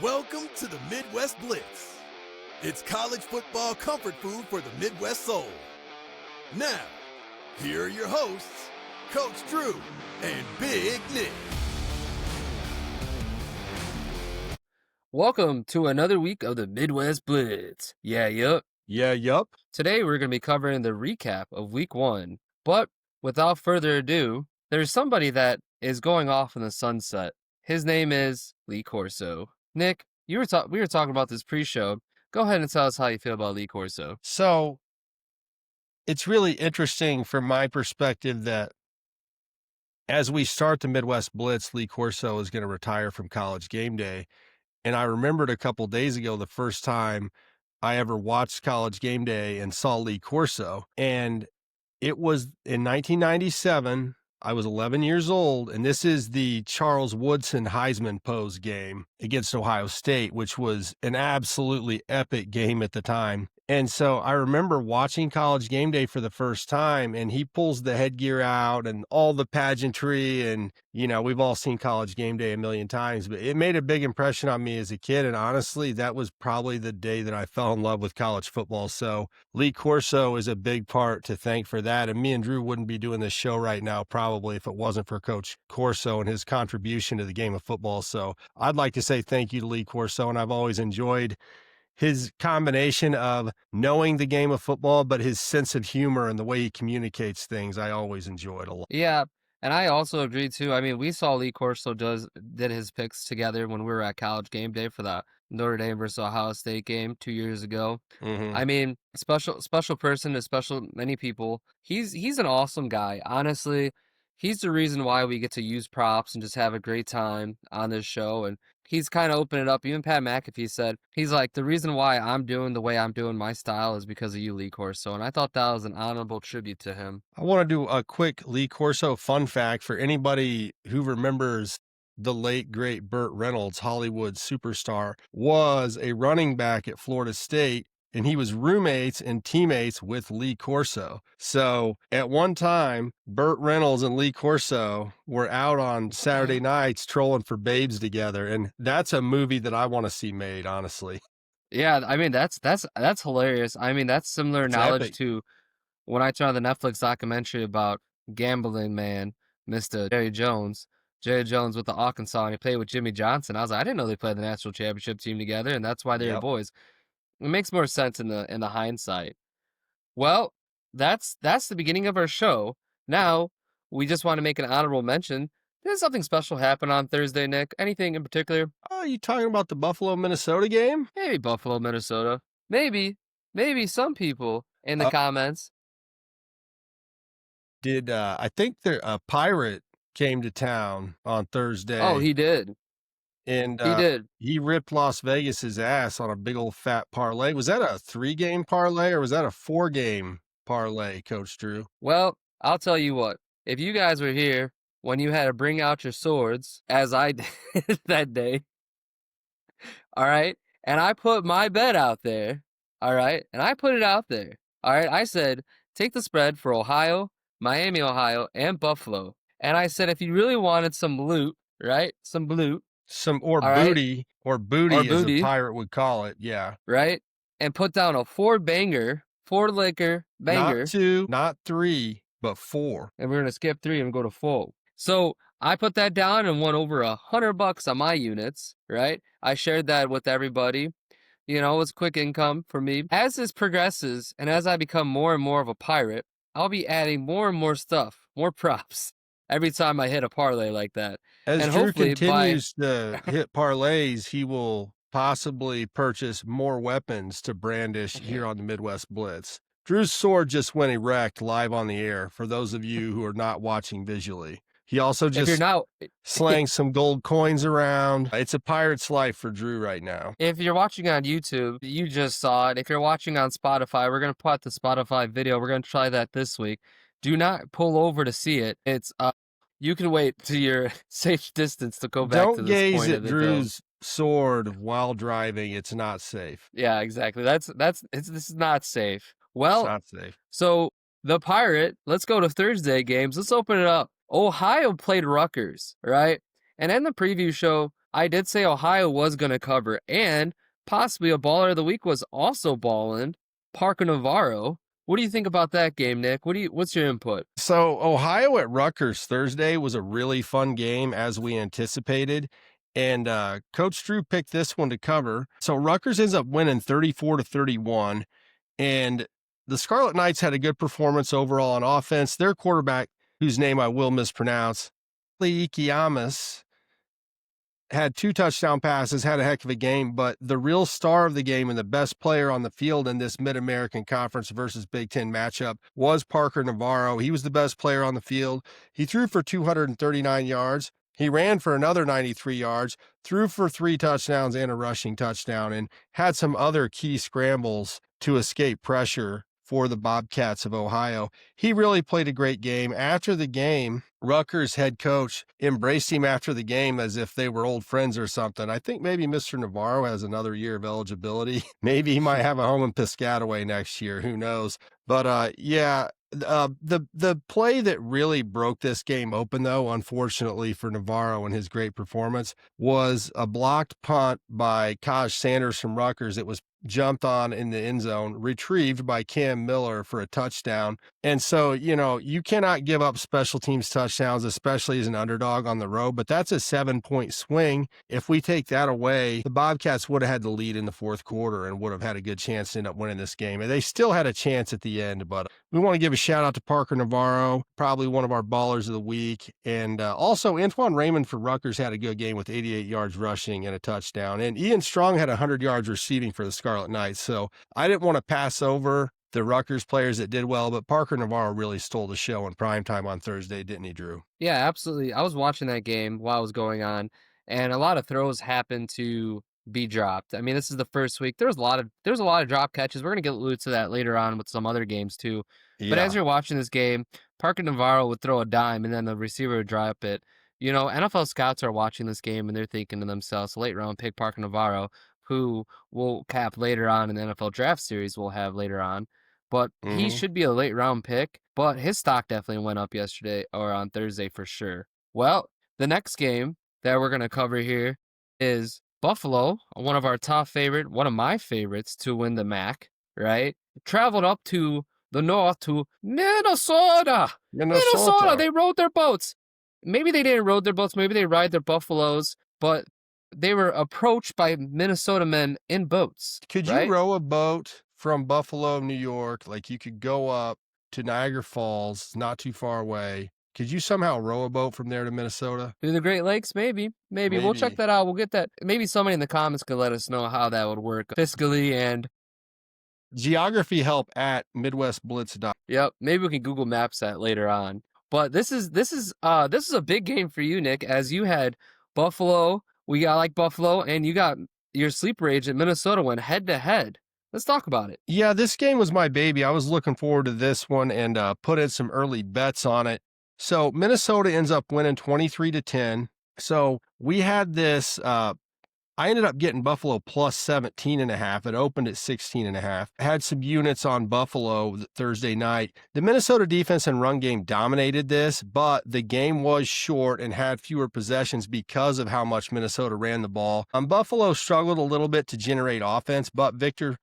Welcome to the Midwest Blitz. It's college football comfort food for the Midwest soul. Now, here are your hosts, Coach Drew and Big Nick. Welcome to another week of the Midwest Blitz. Yup. Today we're going to be covering the recap of week 1. But without further ado, there's somebody that is going off in the sunset. His name is Lee Corso. Nick, we were talking about this pre-show. Go ahead and tell us how you feel about Lee Corso. So it's really interesting from my perspective that as we start the Midwest Blitz, Lee Corso is going to retire from College Game Day. And I remembered a couple days ago, the first time I ever watched College Game Day and saw Lee Corso. And it was in 1997. I was 11 years old, and this is the Charles Woodson Heisman pose game against Ohio State, which was an absolutely epic game at the time. And so I remember watching College Game Day for the first time, and he pulls the headgear out and all the pageantry. And, you know, we've all seen College Game Day a million times, but it made a big impression on me as a kid. And honestly, that was probably the day that I fell in love with college football. So Lee Corso is a big part to thank for that. And me and Drew wouldn't be doing this show right now, probably, if it wasn't for Coach Corso and his contribution to the game of football. So I'd like to say thank you to Lee Corso. And I've always enjoyed his combination of knowing the game of football, but his sense of humor and the way he communicates things, I always enjoyed a lot. Yeah, and I also agree too. I mean, we saw Lee Corso did his picks together when we were at College Game Day for the Notre Dame versus Ohio State game 2 years ago. Mm-hmm. I mean, special person to special many people. He's an awesome guy. Honestly, he's the reason why we get to use props and just have a great time on this show. And he's kind of opened it up. Even Pat McAfee said, he's like, the reason why I'm doing the way I'm doing my style is because of you, Lee Corso. And I thought that was an honorable tribute to him. I want to do a quick Lee Corso fun fact for anybody who remembers the late, great Burt Reynolds, Hollywood superstar, was a running back at Florida State. And he was roommates and teammates with Lee Corso. So at one time, Burt Reynolds and Lee Corso were out on Saturday nights trolling for babes together. And that's a movie that I want to see made, honestly. Yeah, I mean, that's hilarious. I mean, that's similar knowledge epic. to when I saw the Netflix documentary about gambling man, Mr. Jerry Jones. Jerry Jones with the Arkansas, and he played with Jimmy Johnson. I was like, I didn't know they played the national championship team together, and that's why they were boys. It makes more sense in the hindsight. Well, that's the beginning of our show. Now, we just want to make an honorable mention. Did something special happen on Thursday, Nick? Anything in particular? Oh, you talking about the Buffalo, Minnesota game? Maybe Buffalo, Minnesota. Maybe some people in the comments. I think a pirate came to town on Thursday. Oh, he did. And he did. He ripped Las Vegas's ass on a big old fat parlay. Was that a 3-game parlay or was that a 4-game parlay, Coach Drew? Well, I'll tell you what. If you guys were here when you had to bring out your swords, as I did that day, all right, and I put my bet out there, all right, and I put it out there, all right, I said, take the spread for Ohio, Miami, Ohio, and Buffalo. And I said, if you really wanted some loot, right, some loot, booty, as a pirate would call it, yeah. Right? And put down a 4-liquor banger. Not 2, not 3, but 4. And we're going to skip 3 and go to 4. So I put that down and won over $100 on my units, right? I shared that with everybody. You know, it was quick income for me. As this progresses and as I become more and more of a pirate, I'll be adding more and more stuff, more props. Every time I hit a parlay like that. As and Drew continues to hit parlays, he will possibly purchase more weapons to brandish here on the Midwest Blitz. Drew's sword just went erect live on the air for those of you who are not watching visually. He also just slang some gold coins around. It's a pirate's life for Drew right now. If you're watching on YouTube, you just saw it. If you're watching on Spotify, we're going to put the Spotify video. We're going to try that this week. Do not pull over to see it. It's you can wait to your safe distance to go back to this point of the Don't gaze at Drew's sword while driving. It's not safe. Yeah, exactly. This is not safe. Well, it's not safe. So the Pirate, let's go to Thursday games. Let's open it up. Ohio played Rutgers, right? And in the preview show, I did say Ohio was going to cover, and possibly a baller of the week was also balling, Parker Navarro. What do you think about that game, Nick? What's your input? So Ohio at Rutgers Thursday was a really fun game as we anticipated. And Coach Drew picked this one to cover. So Rutgers ends up winning 34-31. And the Scarlet Knights had a good performance overall on offense. Their quarterback, whose name I will mispronounce, Lee Corso, had 2 touchdown passes, had a heck of a game, but the real star of the game and the best player on the field in this Mid-American Conference versus Big Ten matchup was Parker Navarro. He was the best player on the field. He threw for 239 yards. He ran for another 93 yards, threw for 3 touchdowns and a rushing touchdown, and had some other key scrambles to escape pressure for the Bobcats of Ohio. He really played a great game. After the game, Rutgers head coach embraced him after the game as if they were old friends or something. I think maybe Mr. Navarro has another year of eligibility. Maybe he might have a home in Piscataway next year. Who knows? But yeah, the play that really broke this game open, though, unfortunately for Navarro and his great performance, was a blocked punt by Kaj Sanders from Rutgers. It was jumped on in the end zone, retrieved by Cam Miller for a touchdown. And so, you cannot give up special teams touchdowns, especially as an underdog on the road, but that's a 7-point swing. If we take that away, the Bobcats would have had the lead in the fourth quarter and would have had a good chance to end up winning this game. And they still had a chance at the end, but we want to give a shout out to Parker Navarro, probably one of our ballers of the week. And also Antoine Raymond for Rutgers had a good game with 88 yards rushing and a touchdown. And Ian Strong had 100 yards receiving for the Scarlet Knights. So I didn't want to pass over the Rutgers players that did well, but Parker Navarro really stole the show in primetime on Thursday, didn't he, Drew? Yeah, absolutely. I was watching that game while it was going on, and a lot of throws happened to be dropped. I mean, this is the first week. There's a lot of drop catches. We're gonna get allude to that later on with some other games too. But as you're watching this game, Parker Navarro would throw a dime, and then the receiver would drop it. NFL scouts are watching this game, and they're thinking to themselves, late round pick Parker Navarro, who will cap later on in the NFL draft series we'll have later on. But he should be a late round pick, but his stock definitely went up yesterday or on Thursday for sure. Well, the next game that we're going to cover here is Buffalo, one of my favorites to win the MAC, right? Traveled up to the north to Minnesota. They rode their boats. Maybe they didn't rode their boats. Maybe they ride their buffaloes, but they were approached by Minnesota men in boats. Could you row a boat from Buffalo, New York? Like you could go up to Niagara Falls, not too far away. Could you somehow row a boat from there to Minnesota? Through the Great Lakes? Maybe. We'll check that out. We'll get that. Maybe somebody in the comments could let us know how that would work fiscally and geography help at MidwestBlitz. Yep. Maybe we can Google Maps that later on. But this is a big game for you, Nick, as you had Buffalo. We got Buffalo, and you got your sleeper agent Minnesota went head to head. Let's talk about it. Yeah, this game was my baby. I was looking forward to this one and put in some early bets on it. So Minnesota ends up winning 23-10. So we had this, I ended up getting Buffalo plus 17.5. It opened at 16.5. Had some units on Buffalo Thursday night. The Minnesota defense and run game dominated this, but the game was short and had fewer possessions because of how much Minnesota ran the ball. Buffalo struggled a little bit to generate offense, but Victor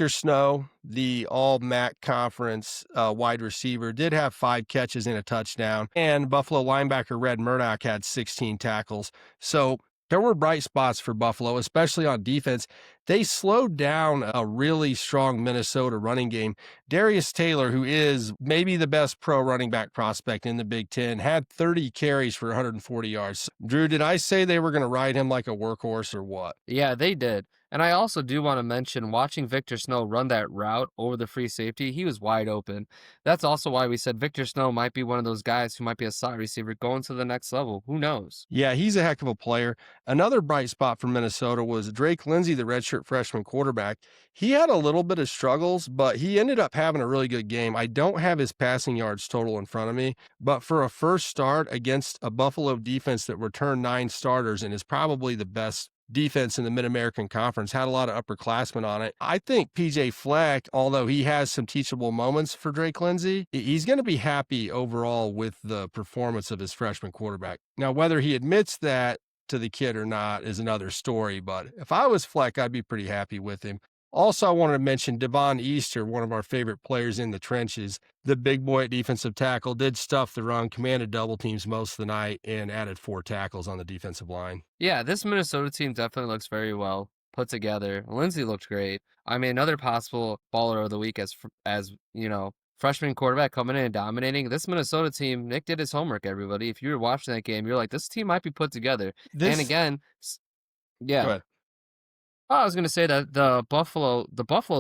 Snow, the All-MAC Conference wide receiver, did have 5 catches and a touchdown, and Buffalo linebacker Red Murdoch had 16 tackles. So there were bright spots for Buffalo, especially on defense. They slowed down a really strong Minnesota running game. Darius Taylor, who is maybe the best pro running back prospect in the Big Ten, had 30 carries for 140 yards. Drew, did I say they were going to ride him like a workhorse or what? Yeah, they did. And I also do want to mention watching Victor Snow run that route over the free safety, he was wide open. That's also why we said Victor Snow might be one of those guys who might be a slot receiver going to the next level. Who knows? Yeah, he's a heck of a player. Another bright spot for Minnesota was Drake Lindsey, the redshirt freshman quarterback. He had a little bit of struggles, but he ended up having a really good game. I don't have his passing yards total in front of me, but for a first start against a Buffalo defense that returned 9 starters and is probably the best defense in the Mid-American Conference, had a lot of upperclassmen on it. I think PJ Fleck, although he has some teachable moments for Drake Lindsey, he's going to be happy overall with the performance of his freshman quarterback. Now, whether he admits that to the kid or not is another story. But if I was Fleck, I'd be pretty happy with him. Also, I wanted to mention Devon Easter, one of our favorite players in the trenches. The big boy at defensive tackle did stuff the run, commanded double teams most of the night, and added 4 tackles on the defensive line. Yeah, this Minnesota team definitely looks very well put together. Lindsey looked great. I mean, another possible baller of the week as freshman quarterback coming in and dominating. This Minnesota team, Nick did his homework, everybody. If you were watching that game, you're like, this team might be put together. And again, yeah. Go ahead. I was going to say that the Buffalo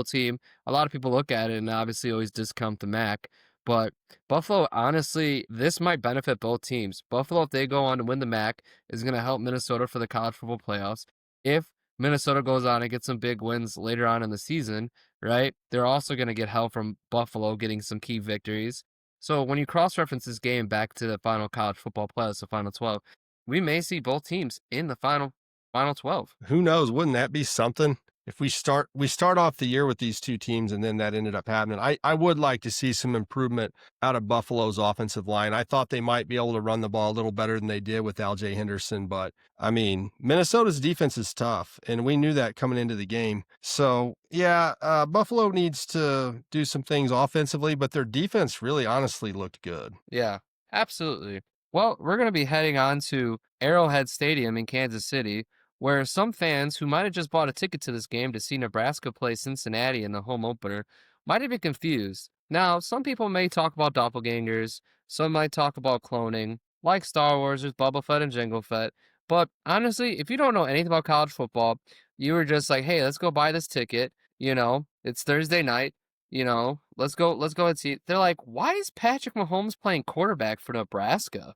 team, a lot of people look at it and obviously always discount the MAC, but Buffalo, honestly, this might benefit both teams. Buffalo, if they go on to win the MAC, is going to help Minnesota for the college football playoffs. If Minnesota goes on and gets some big wins later on in the season, right, they're also going to get help from Buffalo getting some key victories. So when you cross-reference this game back to the final college football playoffs, the final 12, we may see both teams in the final 12. Who knows? Wouldn't that be something? If we start off the year with these two teams and then that ended up happening, I would like to see some improvement out of Buffalo's offensive line. I thought they might be able to run the ball a little better than they did with L.J. Henderson, but I mean, Minnesota's defense is tough, and we knew that coming into the game. So yeah, Buffalo needs to do some things offensively, but their defense really honestly looked good. Yeah, absolutely. Well, we're going to be heading on to Arrowhead Stadium in Kansas City, where some fans who might have just bought a ticket to this game to see Nebraska play Cincinnati in the home opener might have been confused. Now, some people may talk about doppelgangers, some might talk about cloning, like Star Wars, there's Boba Fett and Jango Fett, but honestly, if you don't know anything about college football, you were just like, hey, let's go buy this ticket, it's Thursday night, let's go and see it. They're like, why is Patrick Mahomes playing quarterback for Nebraska?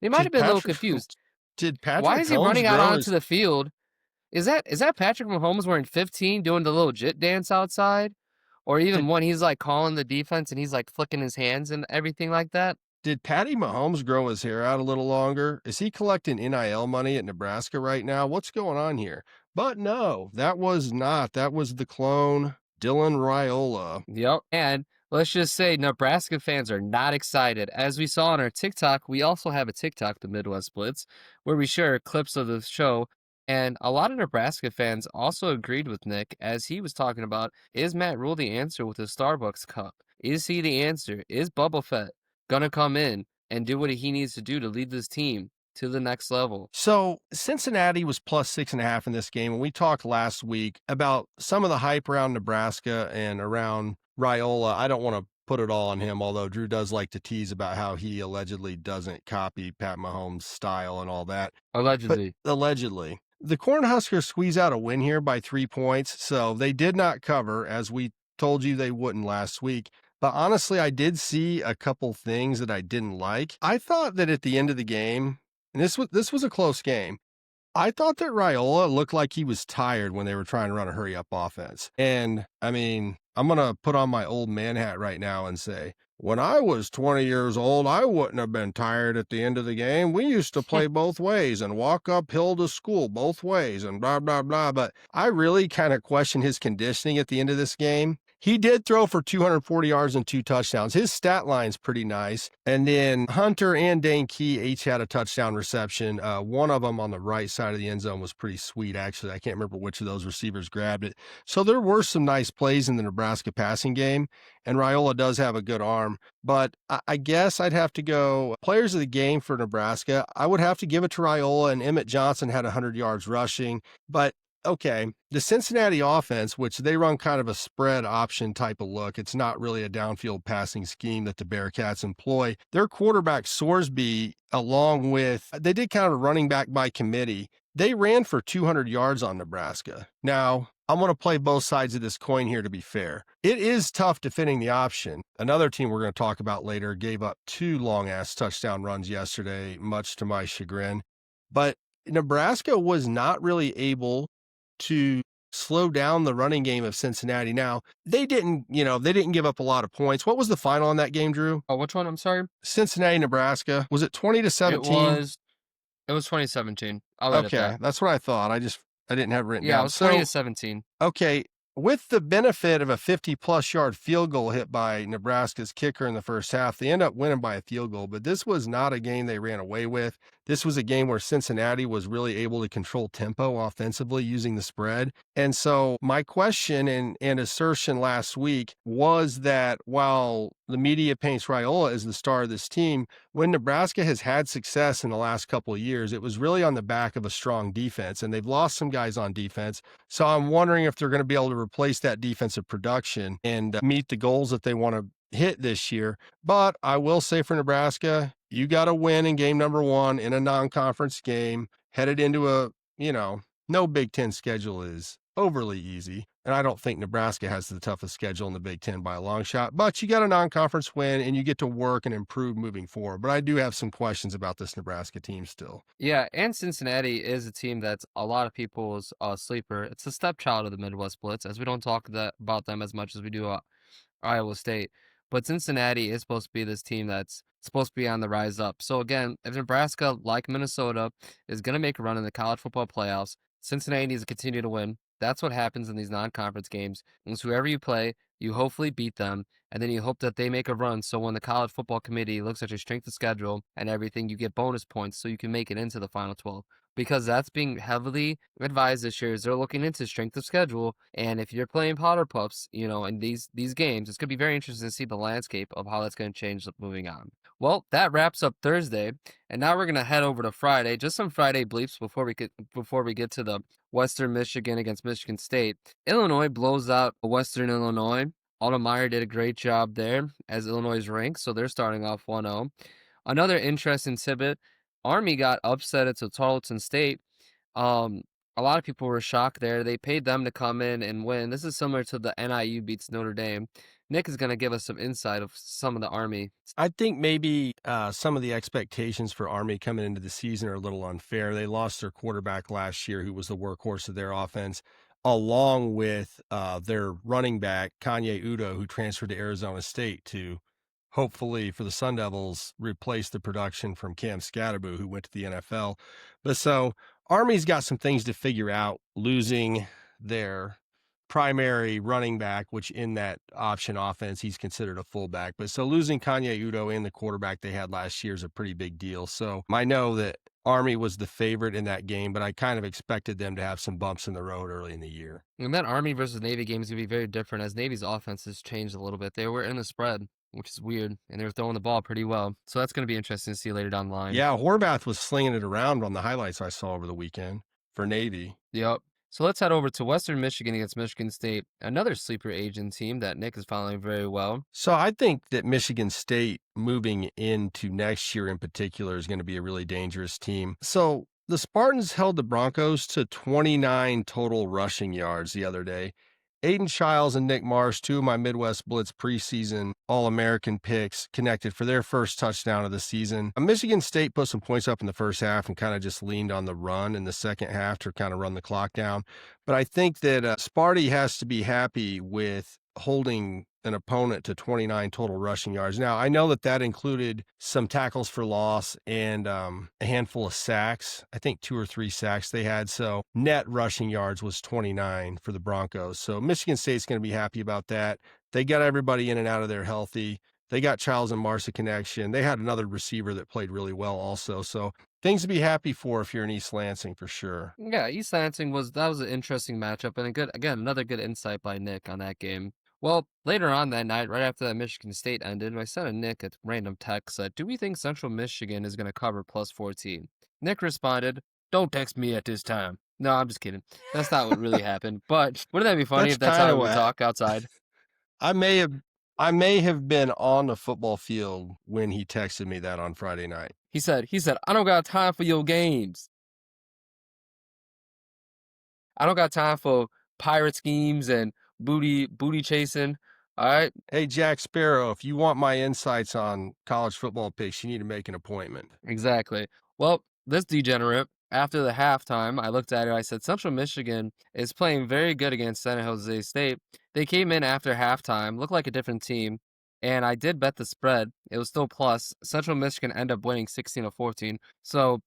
They might have been a little confused. Why is he running out onto the field? Is that Patrick Mahomes wearing 15 doing the little jit dance outside? Or even when he's like calling the defense and he's like flicking his hands and everything like that? Did Patty Mahomes grow his hair out a little longer? Is he collecting NIL money at Nebraska right now? What's going on here? But no, that was not. That was the clone, Dylan Raiola. Yep. And let's just say Nebraska fans are not excited. As we saw on our TikTok, we also have a TikTok, the Midwest Blitz, where we share clips of the show. And a lot of Nebraska fans also agreed with Nick as he was talking about, is Matt Rule the answer with the Starbucks cup? Is he the answer? Is Boba Fett going to come in and do what he needs to do to lead this team to the next level? So Cincinnati was plus 6.5 in this game. And we talked last week about some of the hype around Nebraska and around Raiola. I don't want to put it all on him, although Drew does like to tease about how he allegedly doesn't copy Pat Mahomes' style and all that. Allegedly. But allegedly. The Cornhuskers squeeze out a win here by 3 points, so they did not cover, as we told you they wouldn't last week. But honestly, I did see a couple things that I didn't like. I thought that at the end of the game, and this was a close game, I thought that Raiola looked like he was tired when they were trying to run a hurry-up offense. And, I mean, I'm going to put on my old man hat right now and say, when I was 20 years old, I wouldn't have been tired at the end of the game. We used to play both ways and walk uphill to school both ways and blah, blah, blah. But I really kind of questioned his conditioning at the end of this game. He did throw for 240 yards and 2 touchdowns. His stat line's pretty nice. And then Hunter and Dane Key each had a touchdown reception. One of them on the right side of the end zone was pretty sweet, actually. I can't remember which of those receivers grabbed it. So there were some nice plays in the Nebraska passing game, and Raiola does have a good arm. But I guess I'd have to go players of the game for Nebraska. I would have to give it to Raiola, and Emmett Johnson had 100 yards rushing. But okay, the Cincinnati offense, which they run kind of a spread option type of look, it's not really a downfield passing scheme that the Bearcats employ. Their quarterback Sorsby, along with, they did kind of a running back by committee. They ran for 200 yards on Nebraska. Now, I'm going to play both sides of this coin here to be fair. It is tough defending the option. Another team we're going to talk about later gave up 2 long-ass touchdown runs yesterday, much to my chagrin. But Nebraska was not really able to slow down the running game of Cincinnati. Now, they didn't give up a lot of points. What was the final in that game, Drew? Oh, which one? I'm sorry. Cincinnati, Nebraska. Was it 20-17? It was 2017. I'll edit that. That's what I thought. I didn't have it written down. Yeah, it was 20-17. Okay, with the benefit of a 50-plus yard field goal hit by Nebraska's kicker in the first half, they end up winning by a field goal, but this was not a game they ran away with. this was a game where Cincinnati was really able to control tempo offensively using the spread. And so my question and assertion last week was that while the media paints Raiola as the star of this team, when Nebraska has had success in the last couple of years, it was really on the back of a strong defense, and they've lost some guys on defense. So I'm wondering if they're going to be able to replace that defensive production and meet the goals that they want to hit this year. But I will say for Nebraska, you got to win in game number 1 in a non-conference game, headed into no Big Ten schedule is overly easy. And I don't think Nebraska has the toughest schedule in the Big Ten by a long shot, but you got a non-conference win and you get to work and improve moving forward. But I do have some questions about this Nebraska team still. Yeah, and Cincinnati is a team that's a lot of people's sleeper. It's a stepchild of the Midwest Blitz, as we don't talk about them as much as we do Iowa State. But Cincinnati is supposed to be this team that's supposed to be on the rise up. So again, if Nebraska, like Minnesota, is going to make a run in the college football playoffs, Cincinnati needs to continue to win. That's what happens in these non-conference games. And so whoever you play, you hopefully beat them, and then you hope that they make a run. So when the college football committee looks at your strength of schedule and everything, you get bonus points so you can make it into the Final 12. Because that's being heavily advised this year, is they're looking into strength of schedule. And if you're playing Powder Puffs, in these games, it's going to be very interesting to see the landscape of how that's going to change moving on. Well, that wraps up Thursday, and now we're going to head over to Friday. Just some Friday bleeps before we get to the Western Michigan against Michigan State. Illinois blows out Western Illinois. Alden Meyer did a great job there as Illinois' ranked, so they're starting off 1-0. Another interesting tidbit, Army got upset at Tarleton State. A lot of people were shocked there. They paid them to come in and win. This is similar to the NIU beats Notre Dame. Nick is going to give us some insight of some of the Army. I think maybe some of the expectations for Army coming into the season are a little unfair. They lost their quarterback last year, who was the workhorse of their offense, along with their running back, Kanye Udo, who transferred to Arizona State to hopefully for the Sun Devils replace the production from Cam Scatterboo, who went to the NFL. But so Army's got some things to figure out, losing their primary running back, which in that option offense, he's considered a fullback. But so losing Kanye Udo and the quarterback they had last year is a pretty big deal. So I know that Army was the favorite in that game, but I kind of expected them to have some bumps in the road early in the year. And that Army versus Navy game is going to be very different as Navy's offense has changed a little bit. They were in the spread, which is weird, and they were throwing the ball pretty well. So that's going to be interesting to see later down the line. Yeah, Horvath was slinging it around on the highlights I saw over the weekend for Navy. Yep. So let's head over to Western Michigan against Michigan State, another sleeper agent team that Nick is following very well. So I think that Michigan State moving into next year in particular is going to be a really dangerous team. So the Spartans held the Broncos to 29 total rushing yards the other day. Aiden Childs and Nick Marsh, two of my Midwest Blitz preseason All-American picks, connected for their first touchdown of the season. Michigan State put some points up in the first half and kind of just leaned on the run in the second half to kind of run the clock down. But I think that Sparty has to be happy with holding an opponent to 29 total rushing yards. Now, I know that included some tackles for loss and a handful of sacks. I think 2 or 3 sacks they had. So net rushing yards was 29 for the Broncos. So Michigan State's going to be happy about that. They got everybody in and out of there healthy. They got Childs and Marsh a connection. They had another receiver that played really well also. So things to be happy for if you're in East Lansing for sure. Yeah, East Lansing was an interesting matchup and another good insight by Nick on that game. Well, later on that night, right after that Michigan State ended, I sent a Nick a random text said, "Do we think Central Michigan is going to cover plus 14? Nick responded, "Don't text me at this time." No, I'm just kidding. That's not what really happened. But wouldn't that be funny if that's how we talk outside? I may have been on the football field when he texted me that on Friday night. He said, "I don't got time for your games. I don't got time for pirate schemes and booty chasing." All right. Hey, Jack Sparrow, if you want my insights on college football picks, you need to make an appointment. Exactly. Well, this degenerate, after the halftime, I looked at it. I said, Central Michigan is playing very good against San Jose State. They came in after halftime, looked like a different team, and I did bet the spread. It was still plus. Central Michigan ended up winning 16-14. So,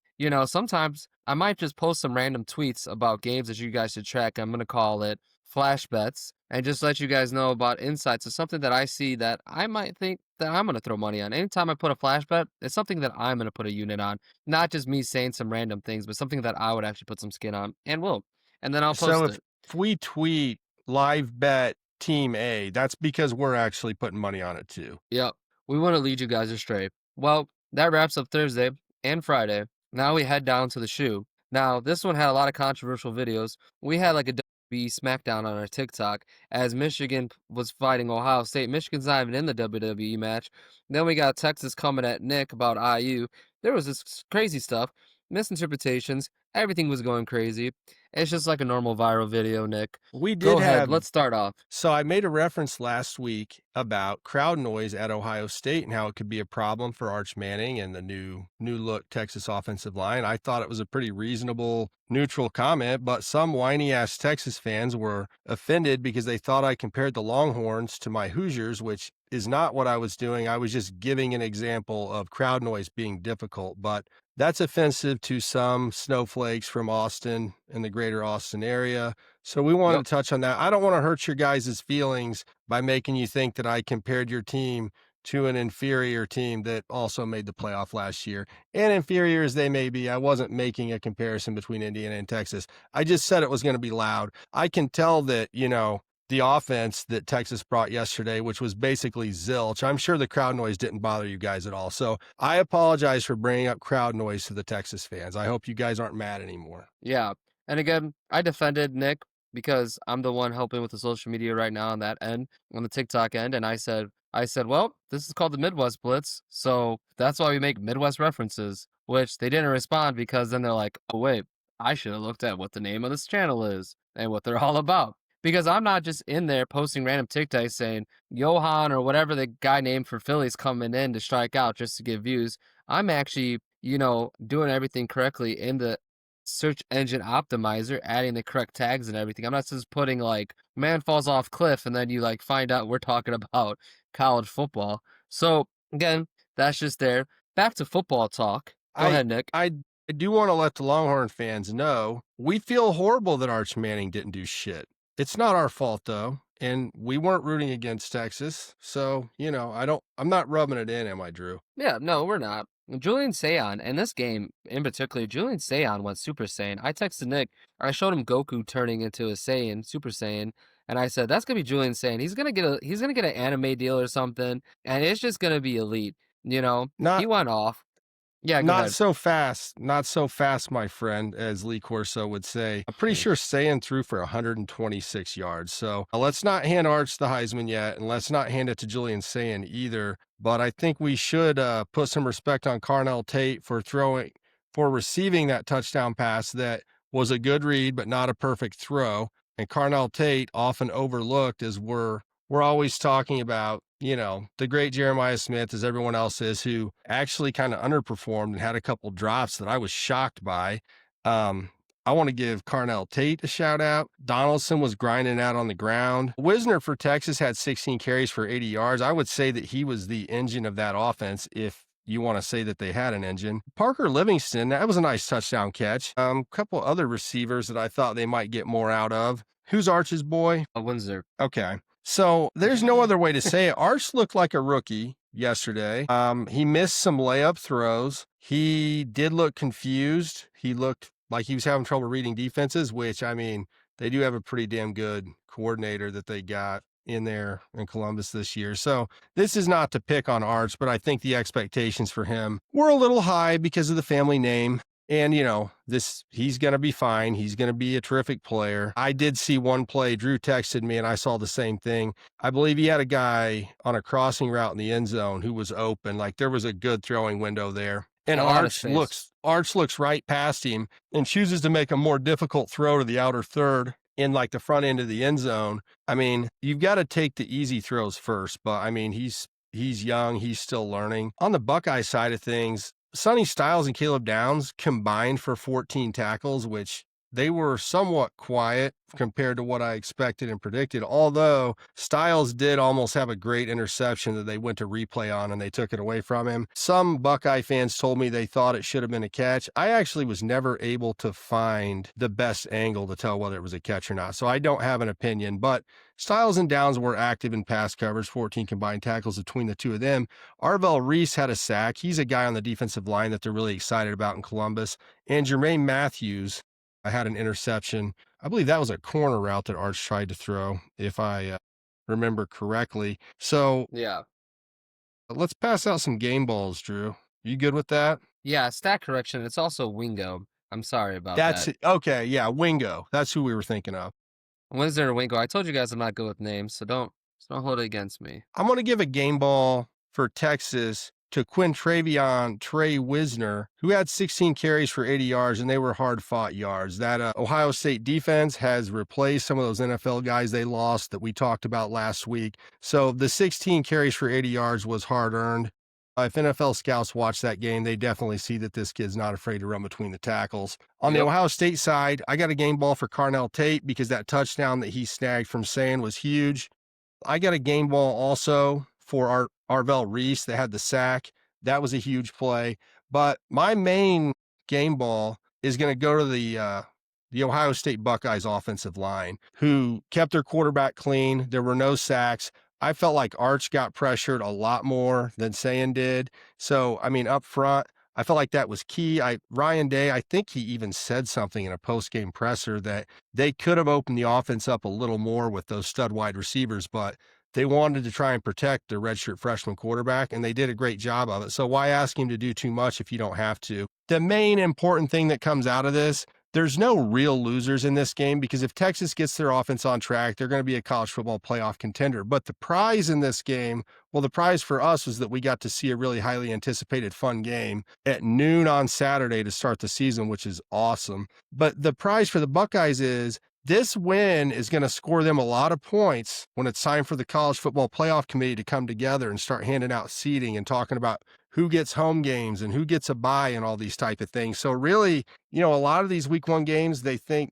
sometimes I might just post some random tweets about games that you guys should track. I'm going to call it flash bets. and just let you guys know about insights of something that I see that I might think that I'm going to throw money on. Anytime I put a flash bet, it's something that I'm going to put a unit on, not just me saying some random things, but something that I would actually put some skin on and will. And then I'll So post if it. we tweet live bet team A, that's because we're actually putting money on it too. Yep. We want to lead you guys astray. Well, that wraps up Thursday and Friday. Now we head down to the shoe. Now, this one had a lot of controversial videos. We had like a WWE SmackDown on our TikTok as Michigan was fighting Ohio State. Michigan's not even in the WWE match. Then we got Texas coming at Nick about IU. There was this crazy stuff, misinterpretations. Everything was going crazy. It's just like a normal viral video, Nick. We Go did ahead. have Let's start off. So I made a reference last week about crowd noise at Ohio State and how it could be a problem for Arch Manning and the new look Texas offensive line. I thought it was a pretty reasonable, neutral comment, but some whiny ass Texas fans were offended because they thought I compared the Longhorns to my Hoosiers, which is not what I was doing. I was just giving an example of crowd noise being difficult, but that's offensive to some snowflakes from Austin and the greater Austin area. So we wanted Yep. to touch on that. I don't want to hurt your guys' feelings by making you think that I compared your team to an inferior team that also made the playoff last year. And inferior as they may be, I wasn't making a comparison between Indiana and Texas. I just said it was going to be loud. I can tell that, the offense that Texas brought yesterday, which was basically zilch, I'm sure the crowd noise didn't bother you guys at all. So I apologize for bringing up crowd noise to the Texas fans. I hope you guys aren't mad anymore. Yeah. And again, I defended Nick because I'm the one helping with the social media right now on that end, on the TikTok end. And I said, well, this is called the Midwest Blitz. So that's why we make Midwest references, which they didn't respond because then they're like, oh, wait, I should have looked at what the name of this channel is and what they're all about. Because I'm not just in there posting random TikToks saying Johan or whatever the guy named for Philly's coming in to strike out just to get views. I'm actually, doing everything correctly in the search engine optimizer, adding the correct tags and everything. I'm not just putting like man falls off cliff and then you like find out we're talking about college football. So again, that's just there. Back to football talk. Go ahead, Nick. I do want to let the Longhorn fans know we feel horrible that Arch Manning didn't do shit. It's not our fault though, and we weren't rooting against Texas, so I'm not rubbing it in, am I, Drew? Yeah, no, we're not. Julian Saiyan, in this game in particular, Julian Saiyan went Super Saiyan. I texted Nick, I showed him Goku turning into a Saiyan, Super Saiyan, and I said, that's gonna be Julian Saiyan. He's gonna get an anime deal or something, and it's just gonna be elite. He Not went off. Yeah, go Not ahead. so fast, not so fast, my friend, as Lee Corso would say. I'm pretty sure Saiyan threw for 126 yards. So let's not hand Arch the Heisman yet, and let's not hand it to Julian Saiyan either. But I think we should put some respect on Carnell Tate for receiving that touchdown pass that was a good read, but not a perfect throw. And Carnell Tate, often overlooked, as we're always talking about, the great Jeremiah Smith, as everyone else is, who actually kind of underperformed and had a couple drops that I was shocked by. I want to give Carnell Tate a shout out. Donaldson was grinding out on the ground. Wisner for Texas had 16 carries for 80 yards. I would say that he was the engine of that offense, if you want to say that they had an engine. Parker Livingston, that was a nice touchdown catch. A couple other receivers that I thought they might get more out of. Who's Arch's boy? Windsor. Okay. So there's no other way to say it. Arch looked like a rookie yesterday. He missed some layup throws. He did look confused. He looked like he was having trouble reading defenses, which, they do have a pretty damn good coordinator that they got in there in Columbus this year. So this is not to pick on Arch, but I think the expectations for him were a little high because of the family name. And, he's going to be fine. He's going to be a terrific player. I did see one play. Drew texted me and I saw the same thing. I believe he had a guy on a crossing route in the end zone who was open. Like there was a good throwing window there. And Arch looks right past him and chooses to make a more difficult throw to the outer third in like the front end of the end zone. You've got to take the easy throws first, but he's young. He's still learning. On the Buckeye side of things, Sonny Styles and Caleb Downs combined for 14 tackles, which they were somewhat quiet compared to what I expected and predicted, although Styles did almost have a great interception that they went to replay on and they took it away from him. Some Buckeye fans told me they thought it should have been a catch. I actually was never able to find the best angle to tell whether it was a catch or not, so I don't have an opinion, but Styles and Downs were active in pass coverage, 14 combined tackles between the two of them. Arvell Reese had a sack. He's a guy on the defensive line that they're really excited about in Columbus. And Jermaine Matthews, I had an interception. I believe that was a corner route that Arch tried to throw, if I remember correctly. So Yeah. let's pass out some game balls, Drew. You good with that? Yeah, stat correction. It's also Wingo. I'm sorry about That's that. it. Okay, yeah, Wingo. That's who we were thinking of. Windsor and Wingo. I told you guys I'm not good with names, so don't hold it against me. I'm going to give a game ball for Texas to Quintravion Trey Wisner, who had 16 carries for 80 yards, and they were hard-fought yards. That Ohio State defense has replaced some of those NFL guys they lost that we talked about last week. So the 16 carries for 80 yards was hard-earned. If NFL scouts watch that game, they definitely see that this kid's not afraid to run between the tackles. On the Ohio State side, I got a game ball for Carnell Tate because that touchdown that he snagged from Sayin was huge. I got a game ball also for Arvell Reese that had the sack. That was a huge play. But my main game ball is going to go to the Ohio State Buckeyes offensive line, who kept their quarterback clean. There were no sacks. I felt like Arch got pressured a lot more than Sayin did. So, I mean, up front, I felt like that was key. Ryan Day, I think he even said something in a post-game presser that they could have opened the offense up a little more with those stud wide receivers, but they wanted to try and protect their redshirt freshman quarterback, and they did a great job of it. So why ask him to do too much if you don't have to? The main important thing that comes out of this, there's no real losers in this game because if Texas gets their offense on track, they're going to be a college football playoff contender. But the prize in this game, well, the prize for us was that we got to see a really highly anticipated fun game at noon on Saturday to start the season, which is awesome. But the prize for the Buckeyes is this win is going to score them a lot of points when it's time for the College Football Playoff Committee to come together and start handing out seeding and talking about who gets home games and who gets a bye and all these type of things. So really, a lot of these week one games, I think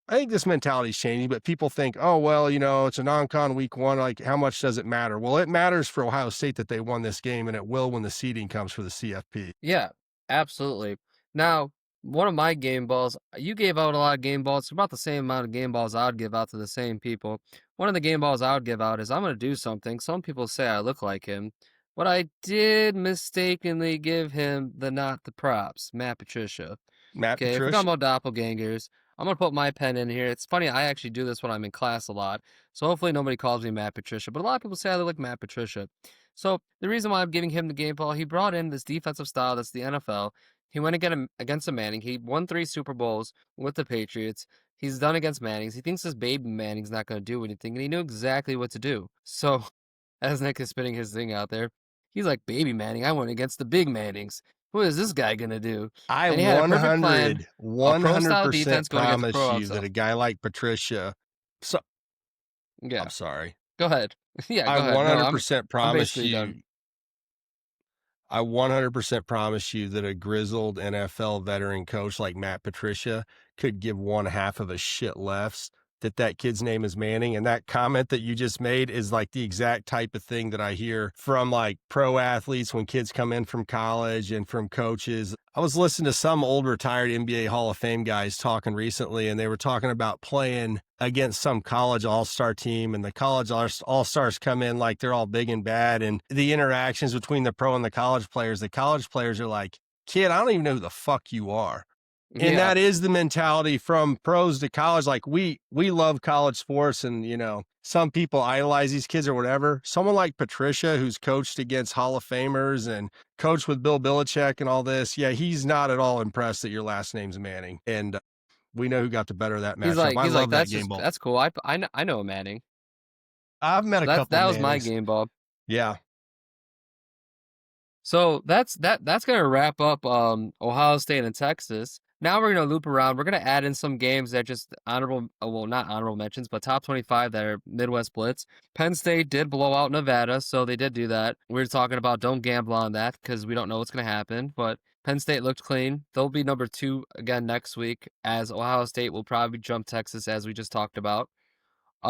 this mentality is changing, but people think, oh, well, it's a non-con week one. Like, how much does it matter? Well, it matters for Ohio State that they won this game, and it will when the seeding comes for the CFP. Yeah, absolutely. Now, one of my game balls, you gave out a lot of game balls. It's about the same amount of game balls I would give out to the same people. One of the game balls I would give out is I'm going to do something. Some people say I look like him, but I did mistakenly give him not the props, Matt Patricia. Okay, if we're talking about doppelgangers, I'm going to put my pen in here. It's funny, I actually do this when I'm in class a lot, so hopefully nobody calls me Matt Patricia, but a lot of people say I look like Matt Patricia. So the reason why I'm giving him the game ball, he brought in this defensive style that's the NFL. He went against a Manning. He won 3 Super Bowls with the Patriots. He's done against Mannings. He thinks this baby Manning's not going to do anything, and he knew exactly what to do. So, as Nick is spitting his thing out there, he's like, baby Manning, I went against the big Mannings. What is this guy going to do? I 100% promise you that a guy like Patricia... Yeah. I'm sorry. Go ahead. Yeah, go ahead. 100% promise you... Done. I 100% promise you that a grizzled NFL veteran coach like Matt Patricia could give one half of a shit less that kid's name is Manning. And that comment that you just made is like the exact type of thing that I hear from like pro athletes when kids come in from college and from coaches. I was listening to some old retired NBA Hall of Fame guys talking recently, and they were talking about playing against some college all-star team, and the college all-stars come in like they're all big and bad, and the interactions between the pro and the college players are like, kid, I don't even know who the fuck you are. And that is the mentality from pros to college. Like we love college sports, and some people idolize these kids or whatever. Someone like Patricia, who's coached against Hall of Famers and coached with Bill Belichick and all this, he's not at all impressed that your last name's Manning. And we know who got the better of that matchup. I love that game ball. That's cool. I know a Manning. I've met a couple. That was my game ball. Yeah. So that's gonna wrap up Ohio State and Texas. Now we're going to loop around. We're going to add in some games that just not honorable mentions, but top 25 that are Midwest Blitz. Penn State did blow out Nevada, so they did do that. We were talking about don't gamble on that because we don't know what's going to happen, but Penn State looked clean. They'll be number 2 again next week, as Ohio State will probably jump Texas, as we just talked about.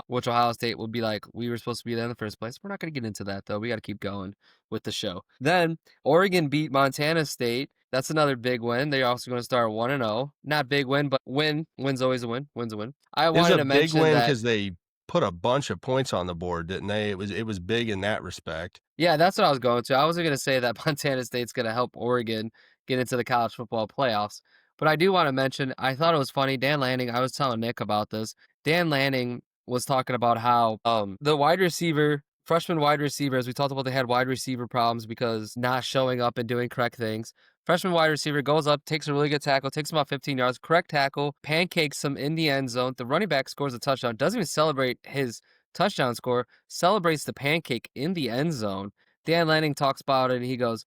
Which Ohio State will be like, we were supposed to be there in the first place. We're not going to get into that, though. We got to keep going with the show. Then Oregon beat Montana State. That's another big win. They're also going to start 1-0. Not big win, but win. Win's always a win. Win's a win. I wanted to mention a big win that because they put a bunch of points on the board, didn't they? It was big in that respect. Yeah, that's what I was going to. I wasn't going to say that Montana State's going to help Oregon get into the college football playoffs. But I do want to mention, I thought it was funny. Dan Lanning, I was telling Nick about this. Dan Lanning was talking about how the wide receiver, freshman wide receiver, as we talked about, they had wide receiver problems because not showing up and doing correct things. Freshman wide receiver goes up, takes a really good tackle, takes about 15 yards, correct tackle, pancakes him in the end zone. The running back scores a touchdown, doesn't even celebrate his touchdown score, celebrates the pancake in the end zone. Dan Lanning talks about it, and he goes,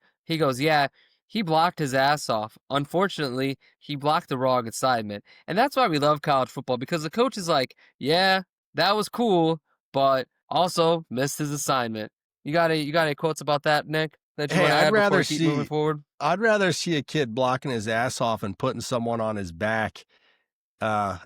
yeah, he blocked his ass off. Unfortunately, he blocked the wrong assignment. And that's why we love college football, because the coach is like, yeah, that was cool, but also missed his assignment. You got any quotes about that, Nick? That you want to add before we keep moving forward? I'd rather see a kid blocking his ass off and putting someone on his back and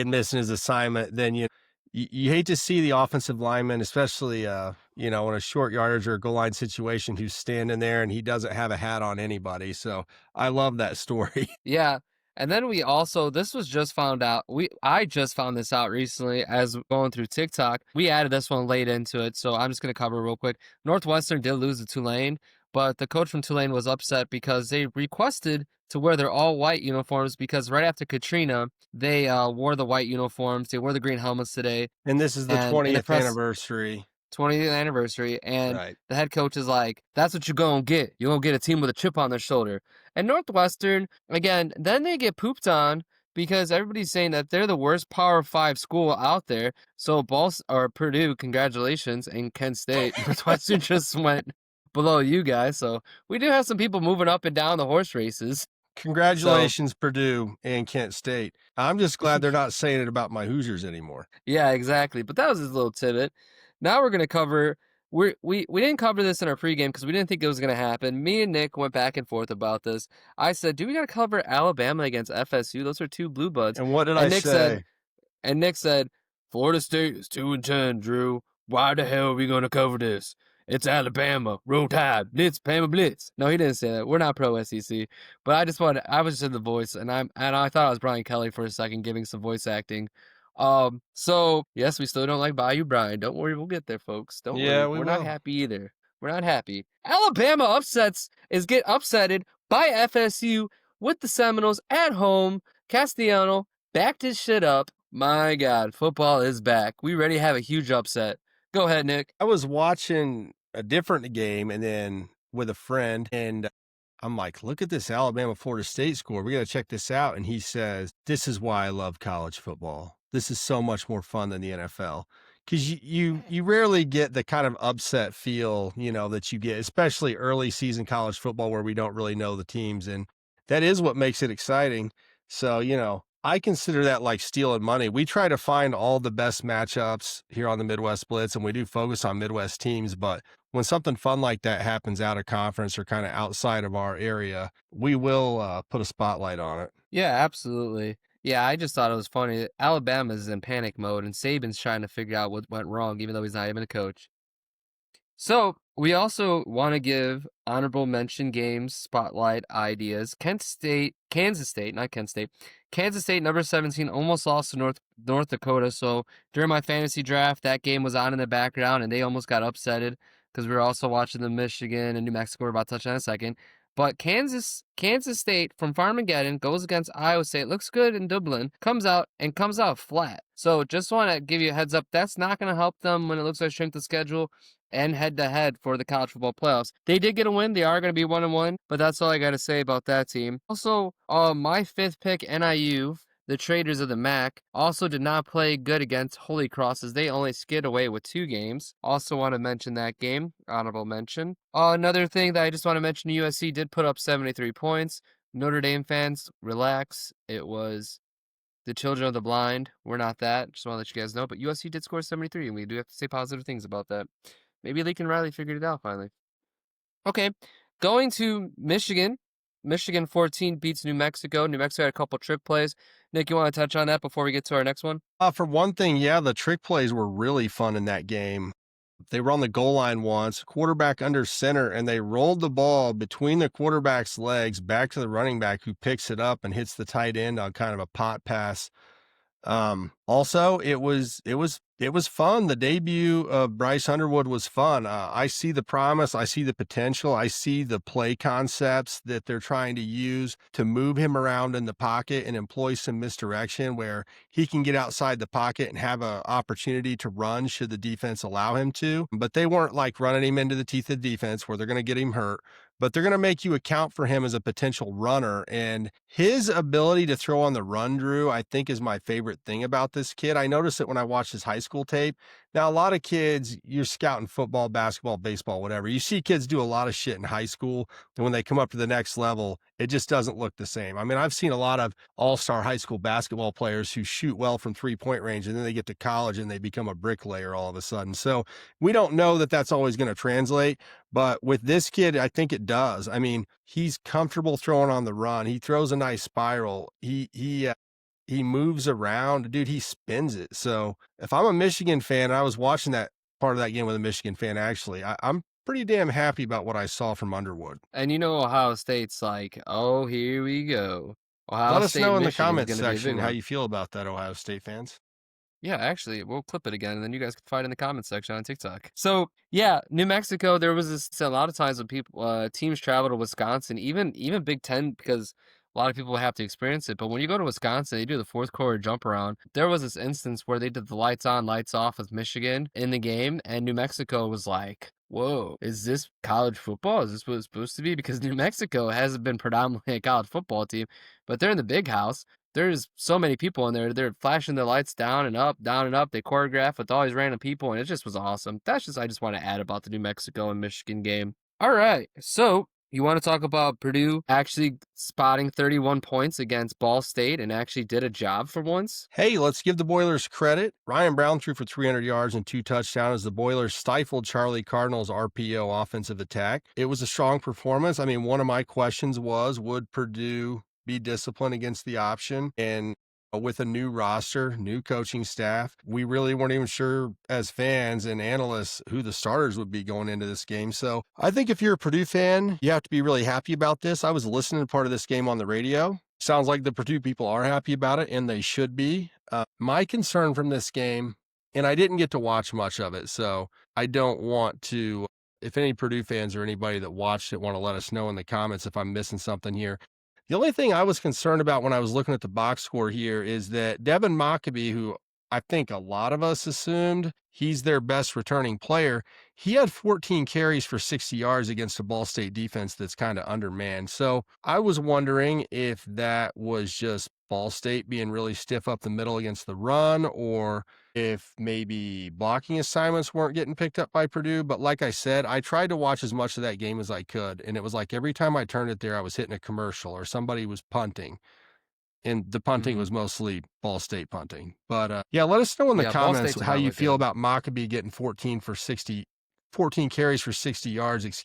missing his assignment than you hate to see the offensive lineman, especially in a short yardage or goal line situation, who's standing there and he doesn't have a hat on anybody. So I love that story. Yeah. And then we also, this was just found out, I just found this out recently as going through TikTok. We added this one late into it, so I'm just going to cover it real quick. Northwestern did lose to Tulane, but the coach from Tulane was upset because they requested to wear their all-white uniforms because right after Katrina, they wore the white uniforms. They wore the green helmets today. And this is the 20th anniversary. 20th anniversary, and right. The head coach is like, that's what you're going to get. You're going to get a team with a chip on their shoulder. And Northwestern, again, then they get pooped on because everybody's saying that they're the worst Power 5 school out there. So Purdue, congratulations, and Kent State. Northwestern just went below you guys. So we do have some people moving up and down the horse races. Congratulations, Purdue and Kent State. I'm just glad they're not saying it about my Hoosiers anymore. Yeah, exactly. But that was his little tidbit. Now we're going to cover, we didn't cover this in our pregame because we didn't think it was going to happen. Me and Nick went back and forth about this. I said, do we got to cover Alabama against FSU? Those are two blue buds. And what did I say? Nick said, Florida State is 2-10, Drew. Why the hell are we going to cover this? It's Alabama. Roll Tide. Blitz, Bama Blitz. No, he didn't say that. We're not pro SEC. But I was just in the voice, and I thought I was Brian Kelly for a second, giving some voice acting. So yes, we still don't like Bayou Brian. Don't worry, we'll get there, folks. Don't worry. We're not happy either. We're not happy. Alabama get upsetted by FSU with the Seminoles at home. Castellano backed his shit up. My God, football is back. We ready to have a huge upset. Go ahead, Nick. I was watching a different game and then with a friend, and I'm like, look at this Alabama-Florida State score. We got to check this out. And he says, this is why I love college football. This is so much more fun than the NFL. Because you rarely get the kind of upset feel, that you get, especially early season college football where we don't really know the teams. And that is what makes it exciting. So, I consider that like stealing money. We try to find all the best matchups here on the Midwest Blitz, and we do focus on Midwest teams. But when something fun like that happens out of conference or kind of outside of our area, we will put a spotlight on it. Yeah, absolutely. Yeah, I just thought it was funny. Alabama's in panic mode, and Saban's trying to figure out what went wrong, even though he's not even a coach. So we also want to give honorable mention games, spotlight ideas. Kansas State, number 17, almost lost to North Dakota. So during my fantasy draft, that game was on in the background, and they almost got upsetted because we were also watching the Michigan and New Mexico. We're about to touch on in a second. But Kansas State from Farmageddon goes against Iowa State. Looks good in Dublin. Comes out flat. So just want to give you a heads up. That's not going to help them when it looks like strength of schedule and head-to-head for the college football playoffs. They did get a win. They are going to be 1-1, but that's all I got to say about that team. Also, my fifth pick, NIU, the Traders of the MAC, also did not play good against Holy Cross as they only skid away with 2 games. Also want to mention that game, honorable mention. Another thing that I just want to mention, USC did put up 73 points. Notre Dame fans, relax. It was the children of the blind. We're not that. Just want to let you guys know. But USC did score 73, and we do have to say positive things about that. Maybe Lincoln Riley figured it out finally. Okay, going to Michigan. Michigan 14 beats New Mexico. New Mexico had a couple trick plays. Nick, you want to touch on that before we get to our next one? For one thing, yeah, the trick plays were really fun in that game. They were on the goal line once, quarterback under center, and they rolled the ball between the quarterback's legs back to the running back, who picks it up and hits the tight end on kind of a pot pass. Also, it was fun. The debut of Bryce Underwood was fun. I see the promise. I see the potential. I see the play concepts that they're trying to use to move him around in the pocket and employ some misdirection where he can get outside the pocket and have an opportunity to run should the defense allow him to. But they weren't like running him into the teeth of the defense where they're going to get him hurt. But they're going to make you account for him as a potential runner. And his ability to throw on the run, Drew, I think is my favorite thing about this kid. I noticed it when I watched his high school tape. Now, a lot of kids, you're scouting football, basketball, baseball, whatever. You see kids do a lot of shit in high school. And when they come up to the next level, it just doesn't look the same. I mean, I've seen a lot of all-star high school basketball players who shoot well from three-point range, and then they get to college and they become a bricklayer all of a sudden. So we don't know that that's always going to translate. But with this kid, I think it does. I mean, he's comfortable throwing on the run. He throws a nice spiral. He moves around. Dude, he spins it. So if I'm a Michigan fan, I was watching that part of that game with a Michigan fan, actually, I'm pretty damn happy about what I saw from Underwood. And you know Ohio State's like, oh, here we go. Let us know in the comments section how you feel about that, Ohio State fans. Yeah, actually, we'll clip it again, and then you guys can find it in the comments section on TikTok. So, yeah, New Mexico, there was a lot of times when people teams travel to Wisconsin, even Big Ten, because a lot of people have to experience it. But when you go to Wisconsin, they do the fourth quarter jump around. There was this instance where they did the lights on, lights off with Michigan in the game, and New Mexico was like, whoa, is this college football? Is this what it's supposed to be? Because New Mexico hasn't been predominantly a college football team, but they're in the big house. There's so many people in there. They're flashing the lights down and up, down and up. They choreograph with all these random people, and it just was awesome. I just want to add about the New Mexico and Michigan game. All right, so you want to talk about Purdue actually spotting 31 points against Ball State and actually did a job for once? Hey, let's give the Boilers credit. Ryan Brown threw for 300 yards and 2 touchdowns as the Boilers stifled Charlie Cardinal's RPO offensive attack. It was a strong performance. I mean, one of my questions was, would Purdue be disciplined against the option? And with a new roster, new coaching staff, we really weren't even sure as fans and analysts who the starters would be going into this game. So I think if you're a Purdue fan, you have to be really happy about this. I was listening to part of this game on the radio. Sounds like the Purdue people are happy about it, and they should be. My concern from this game, and I didn't get to watch much of it, so I don't want to, if any Purdue fans or anybody that watched it want to let us know in the comments if I'm missing something here. The only thing I was concerned about when I was looking at the box score here is that Devin Mockabee, who I think a lot of us assumed he's their best returning player, he had 14 carries for 60 yards against a Ball State defense that's kind of undermanned. So I was wondering if that was just Ball State being really stiff up the middle against the run, or if maybe blocking assignments weren't getting picked up by Purdue. But like I said, I tried to watch as much of that game as I could. And it was like every time I turned it there, I was hitting a commercial or somebody was punting. And the punting was mostly Ball State punting. But yeah, let us know in the comments how you feel about Mockabee getting 14 carries for 60 yards,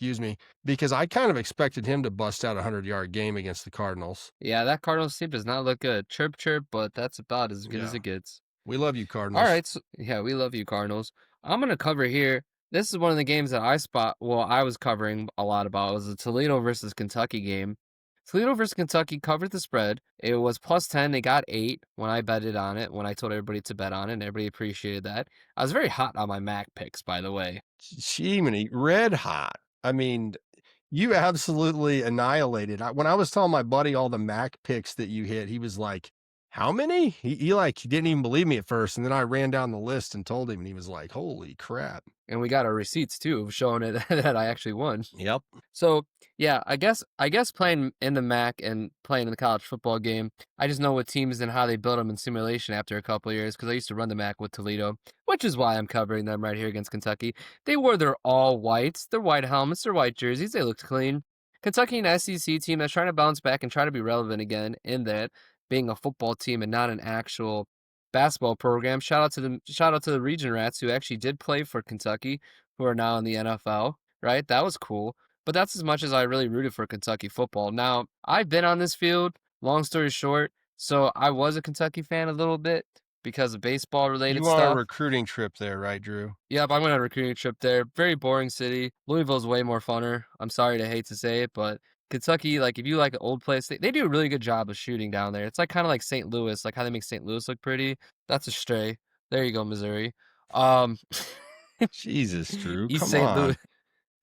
because I kind of expected him to bust out a 100-yard game against the Cardinals. Yeah, that Cardinals team does not look good. Chirp, chirp, but that's about as good as it gets. We love you, Cardinals. All right, so, yeah, we love you, Cardinals. I'm going to cover here. This is one of the games that I was covering a lot about. It was the Toledo versus Kentucky game. Toledo versus Kentucky covered the spread. It was +10. They got 8 when I betted on it, when I told everybody to bet on it, and everybody appreciated that. I was very hot on my MAC picks, by the way. Jiminy, red hot. I mean, you absolutely annihilated. When I was telling my buddy all the MAC picks that you hit, he was like, how many? He didn't even believe me at first. And then I ran down the list and told him, and he was like, holy crap. And we got our receipts too, showing it that I actually won. Yep. So yeah, I guess playing in the MAC and playing in the college football game, I just know what teams and how they build them in simulation after a couple of years, because I used to run the MAC with Toledo, which is why I'm covering them right here against Kentucky. They wore their all whites, their white helmets, their white jerseys. They looked clean. Kentucky, an SEC team that's trying to bounce back and try to be relevant again in that, being a football team and not an actual basketball program. Shout out to the Region Rats, who actually did play for Kentucky, who are now in the NFL, right? That was cool. but that's as much as I really rooted for Kentucky football. Now, I've been on this field, long story short, so I was a Kentucky fan a little bit because of baseball-related You went on a stuff. recruiting trip there, right, Drew? Yep, I went on a recruiting trip there. Very boring city. Louisville's way more funner. I'm sorry to hate to say it, but Kentucky, like if you like an old place, they do a really good job of shooting down there. It's like kind of like St. Louis, like how they make St. Louis look pretty. That's a stray. There you go, Missouri. Um, Jesus, Drew, East come St. Louis. on.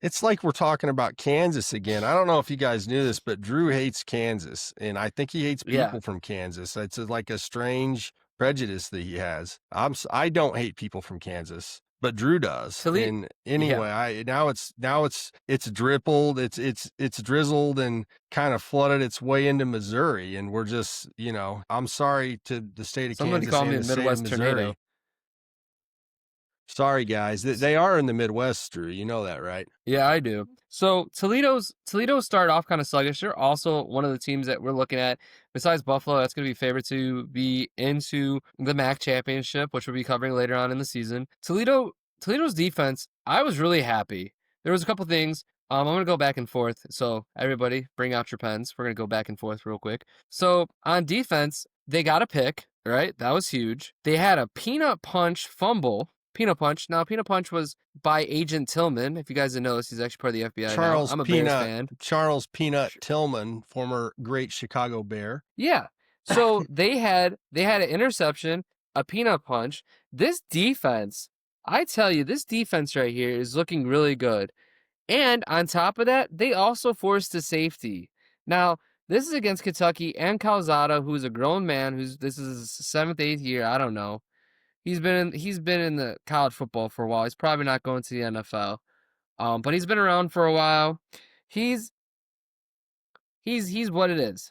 It's like we're talking about Kansas again. I don't know if you guys knew this, but Drew hates Kansas, and I think he hates Yeah. people from Kansas. It's like a strange prejudice that he has. I don't hate people from Kansas, but Drew does. And anyway, it's drippled, it's drizzled and kind of flooded its way into Missouri, and we're just, I'm sorry to the state of Somebody Kansas call and me a the state of Midwest Missouri. tornado. Sorry, guys. They are in the Midwest, Drew. You know that, right? Yeah, I do. So Toledo started off kind of sluggish. They're also one of the teams that we're looking at. Besides Buffalo, that's going to be favored to be into the MAC championship, which we'll be covering later on in the season. Toledo's defense, I was really happy. There was a couple things. I'm going to go back and forth. So everybody, bring out your pens. We're going to go back and forth real quick. So on defense, they got a pick, right? That was huge. They had a peanut punch fumble. Peanut Punch. Now, Peanut Punch was by Agent Tillman. If you guys didn't know this, he's actually part of the FBI now. I'm a Bears fan. Charles Peanut Tillman, former great Chicago Bear. Yeah. So they had an interception, a peanut punch. This defense, I tell you, this defense right here is looking really good. And on top of that, they also forced a safety. Now, this is against Kentucky and Calzada, who is a grown man. This is his 7th, 8th year. I don't know. He's been in the college football for a while. He's probably not going to the NFL. But he's been around for a while. He's what it is,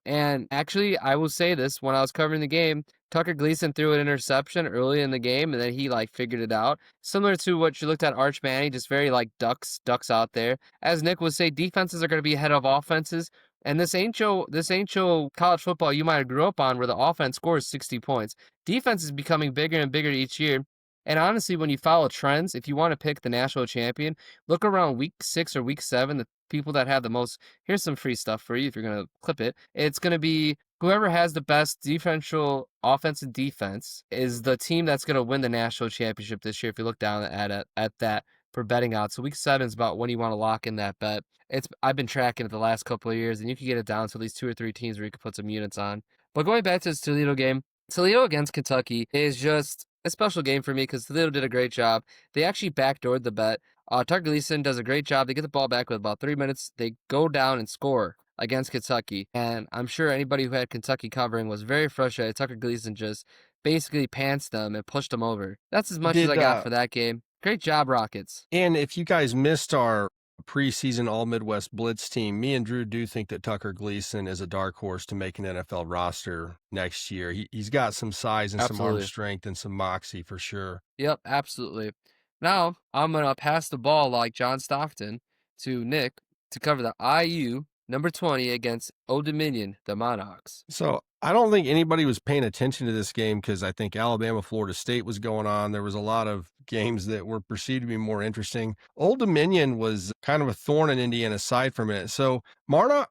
And actually, I will say this: when I was covering the game, Tucker Gleason threw an interception early in the game, and then he figured it out. Similar to what you looked at Arch Manning, just very ducks out there. As Nick would say, defenses are going to be ahead of offenses. And this ain't your college football you might have grew up on where the offense scores 60 points. Defense is becoming bigger and bigger each year. And honestly, when you follow trends, if you want to pick the national champion, look around week 6 or week 7, the people that have the most, here's some free stuff for you if you're going to clip it. It's going to be whoever has the best differential offensive defense is the team that's going to win the national championship this year if you look down at that for betting odds. So week 7 is about when you want to lock in that bet. I've been tracking it the last couple of years, and you can get it down to at least 2 or 3 teams where you can put some units on. But going back to this Toledo game, Toledo against Kentucky is just a special game for me because Toledo did a great job. They actually backdoored the bet. Tucker Gleason does a great job. They get the ball back with about 3 minutes. They go down and score against Kentucky. And I'm sure anybody who had Kentucky covering was very frustrated. Tucker Gleason just basically pants them and pushed them over. That's as much as I got for that game. Great job, Rockets. And if you guys missed our preseason All-Midwest Blitz team, me and Drew do think that Tucker Gleason is a dark horse to make an NFL roster next year. He's got some size and some arm strength and some moxie for sure. Yep, absolutely. Now, I'm going to pass the ball like John Stockton to Nick to cover the IU number 20 against Old Dominion, the Monarchs. So I don't think anybody was paying attention to this game because I think Alabama, Florida State was going on. There was a lot of games that were perceived to be more interesting. Old Dominion was kind of a thorn in Indiana's side for a minute. So Monarch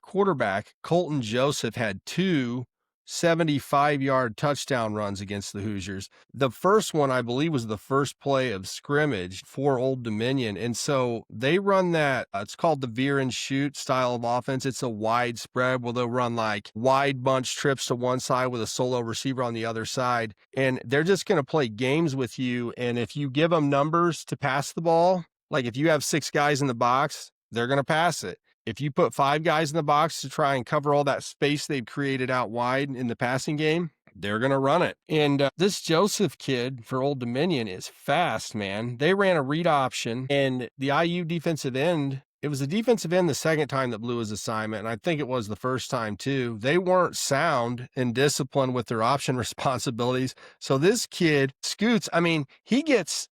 quarterback Colton Joseph had 2 75-yard touchdown runs against the Hoosiers. The first one, I believe, was the first play of scrimmage for Old Dominion. And so they run that, it's called the veer and shoot style of offense. It's a wide spread where they'll run wide bunch trips to one side with a solo receiver on the other side. And they're just going to play games with you. And if you give them numbers to pass the ball, like if you have 6 guys in the box, they're going to pass it. If you put 5 guys in the box to try and cover all that space they've created out wide in the passing game, they're going to run it. And this Joseph kid for Old Dominion is fast, man. They ran a read option, and the IU defensive end, it was the defensive end the second time that blew his assignment, and I think it was the first time too. They weren't sound and disciplined with their option responsibilities. So this kid scoots. I mean, he gets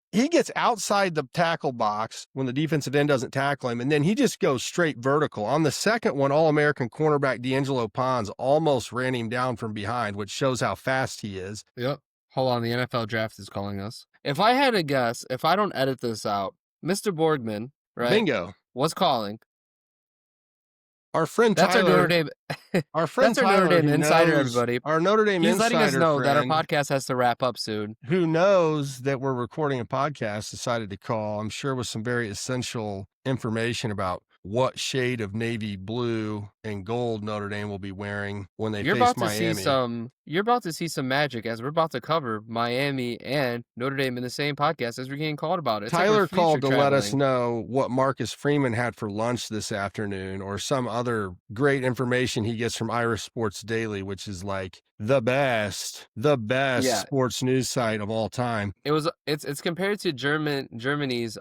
outside the tackle box when the defensive end doesn't tackle him, and then he just goes straight vertical. On the second one, All-American cornerback D'Angelo Pons almost ran him down from behind, which shows how fast he is. Yep. Hold on, the NFL draft is calling us. If I had to guess, if I don't edit this out, Mr. Borgman right? Bingo. Was calling. Our friend That's Tyler. our Notre Dame. Our friend That's our Tyler, Notre Dame who insider, knows, everybody. our Notre Dame He's insider letting us know that our friend, podcast has to wrap up soon. who knows that we're recording a podcast, decided to call, I'm sure with some very essential information about what shade of navy blue and gold Notre Dame will be wearing when they You're face about to Miami. you're about to see some magic as we're about to cover Miami and Notre Dame in the same podcast as we're getting called about it. It's Tyler like called to let us traveling. know what Marcus Freeman had for lunch this afternoon, or some other great information he gets from Irish Sports Daily, which is like the best Yeah. sports news site of all time. It's compared to Germany's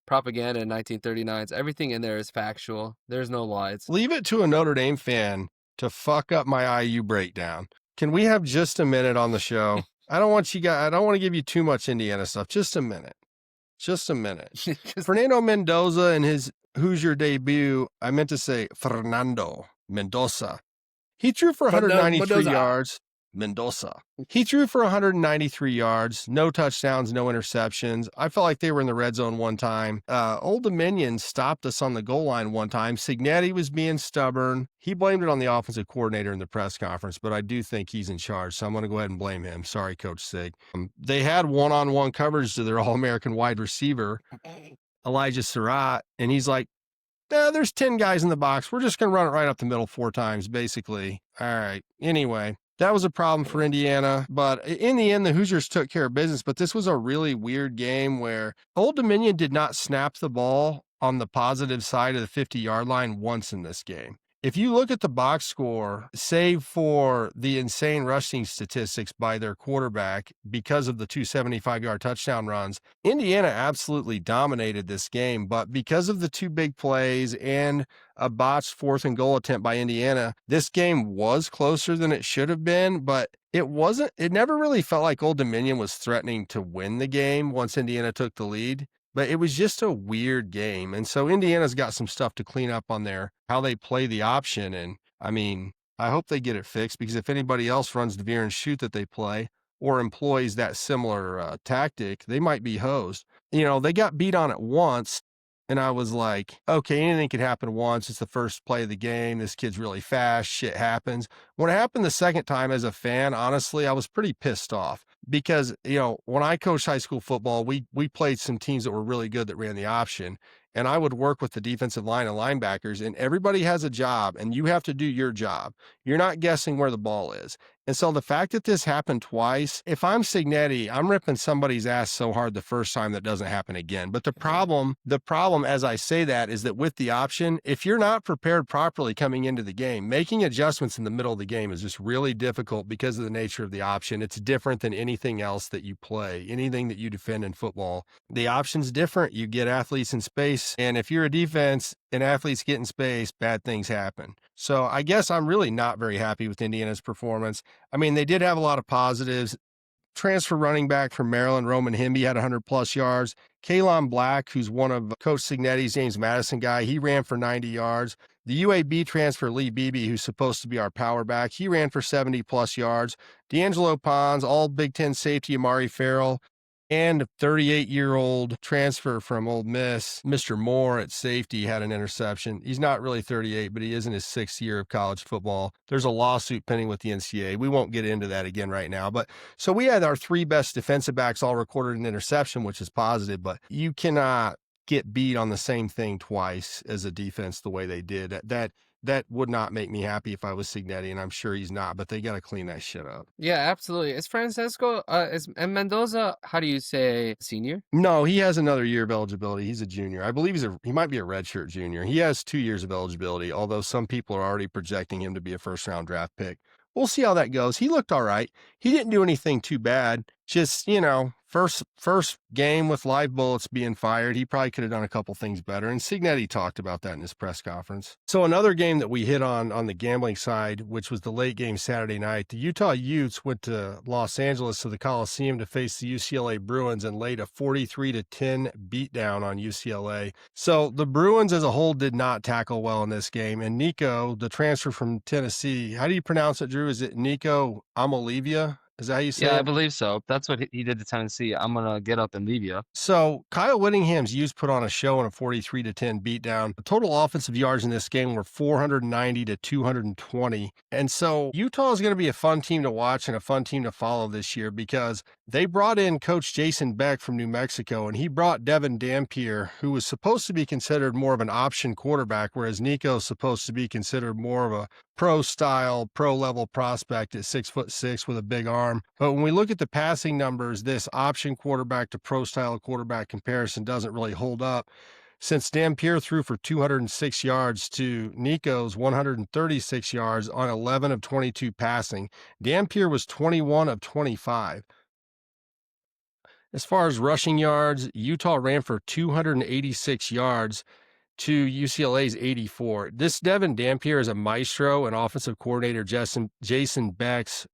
propaganda in 1939. Everything in there is factual. There's no lies. Leave it to a Notre Dame fan to fuck up my IU breakdown. Can we have just a minute on the show? I don't want to give you too much Indiana stuff. Just a minute. Fernando Mendoza in his Hoosier debut, I meant to say Fernando Mendoza. He threw for 193 yards. Mendoza. He threw for 193 yards, no touchdowns, no interceptions. I felt like they were in the red zone one time. Old Dominion stopped us on the goal line one time. Signetti was being stubborn. He blamed it on the offensive coordinator in the press conference, but I do think he's in charge, so I'm going to go ahead and blame him. Sorry, Coach Sig. They had one-on-one coverage to their All-American wide receiver, Elijah Surratt, and he's like, there's 10 guys in the box. We're just going to run it right up the middle 4 times, basically. All right. Anyway, that was a problem for Indiana, but in the end, the Hoosiers took care of business. But this was a really weird game where Old Dominion did not snap the ball on the positive side of the 50-yard line once in this game. If you look at the box score, save for the insane rushing statistics by their quarterback because of the 2 75-yard touchdown runs, Indiana absolutely dominated this game. But because of the 2 big plays and a botched 4th and goal attempt by Indiana, this game was closer than it should have been, but it never really felt like Old Dominion was threatening to win the game once Indiana took the lead. But it was just a weird game. And so Indiana's got some stuff to clean up on how they play the option. And I mean, I hope they get it fixed, because if anybody else runs the veer and shoot that they play or employs that similar tactic, they might be hosed. They got beat on it once, and I was like, okay, anything could happen once. It's the first play of the game. This kid's really fast. Shit happens. When it happened the second time as a fan, honestly, I was pretty pissed off. Because, when I coached high school football, we played some teams that were really good that ran the option. And I would work with the defensive line and linebackers, and everybody has a job, and you have to do your job. You're not guessing where the ball is. And so the fact that this happened twice, if I'm Signetti, I'm ripping somebody's ass so hard the first time that doesn't happen again. But the problem as I say that is that with the option, if you're not prepared properly coming into the game, making adjustments in the middle of the game is just really difficult because of the nature of the option. It's different than anything else that you play, anything that you defend in football. The option's different. You get athletes in space, and if you're a defense and athletes get in space, bad things happen. So I guess I'm really not very happy with Indiana's performance. I mean, they did have a lot of positives. Transfer running back from Maryland, Roman Himby, had 100-plus yards. Kalon Black, who's one of Coach Signetti's James Madison guy, he ran for 90 yards. The UAB transfer, Lee Beebe, who's supposed to be our power back, he ran for 70-plus yards. D'Angelo Pons, all Big Ten safety, Amari Farrell, and 38-year-old transfer from Ole Miss, Mr. Moore at safety, had an interception. He's not really 38, but he is in his 6th year of college football. There's a lawsuit pending with the NCAA. We won't get into that again right now. But so we had our 3 best defensive backs all recorded an interception, which is positive, but you cannot get beat on the same thing twice as a defense the way they did. That would not make me happy if I was Signetti, and I'm sure he's not, but they got to clean that shit up. Yeah, absolutely. Is Francesco, and Mendoza, how do you say, senior? No, he has another year of eligibility. He's a junior. I believe he might be a redshirt junior. He has 2 years of eligibility, although some people are already projecting him to be a first-round draft pick. We'll see how that goes. He looked all right. He didn't do anything too bad. Just, first game with live bullets being fired. He probably could have done a couple things better. And Signetti talked about that in his press conference. So another game that we hit on the gambling side, which was the late game Saturday night, the Utah Utes went to Los Angeles to the Coliseum to face the UCLA Bruins and laid a 43-10 beatdown on UCLA. So the Bruins as a whole did not tackle well in this game. And Nico, the transfer from Tennessee, how do you pronounce it, Drew? Is it Nico Amalivia? Is that how you say Yeah, I it? believe so. That's what he did to Tennessee. I'm gonna get up and leave you. So Kyle Whittingham's Utes put on a show in a 43-10 beatdown. The total offensive yards in this game were 490 to 220. And so Utah is going to be a fun team to watch and a fun team to follow this year because they brought in Coach Jason Beck from New Mexico, and he brought Devin Dampier, who was supposed to be considered more of an option quarterback, whereas Nico's supposed to be considered more of a pro-style, pro-level prospect at 6'6" with a big arm. But when we look at the passing numbers, this option quarterback to pro-style quarterback comparison doesn't really hold up, since Dampier threw for 206 yards to Nico's 136 yards on 11 of 22 passing. Dampier was 21 of 25. As far as rushing yards, Utah ran for 286 yards to UCLA's 84. This Devin Dampier is a maestro and offensive coordinator Jason Beck's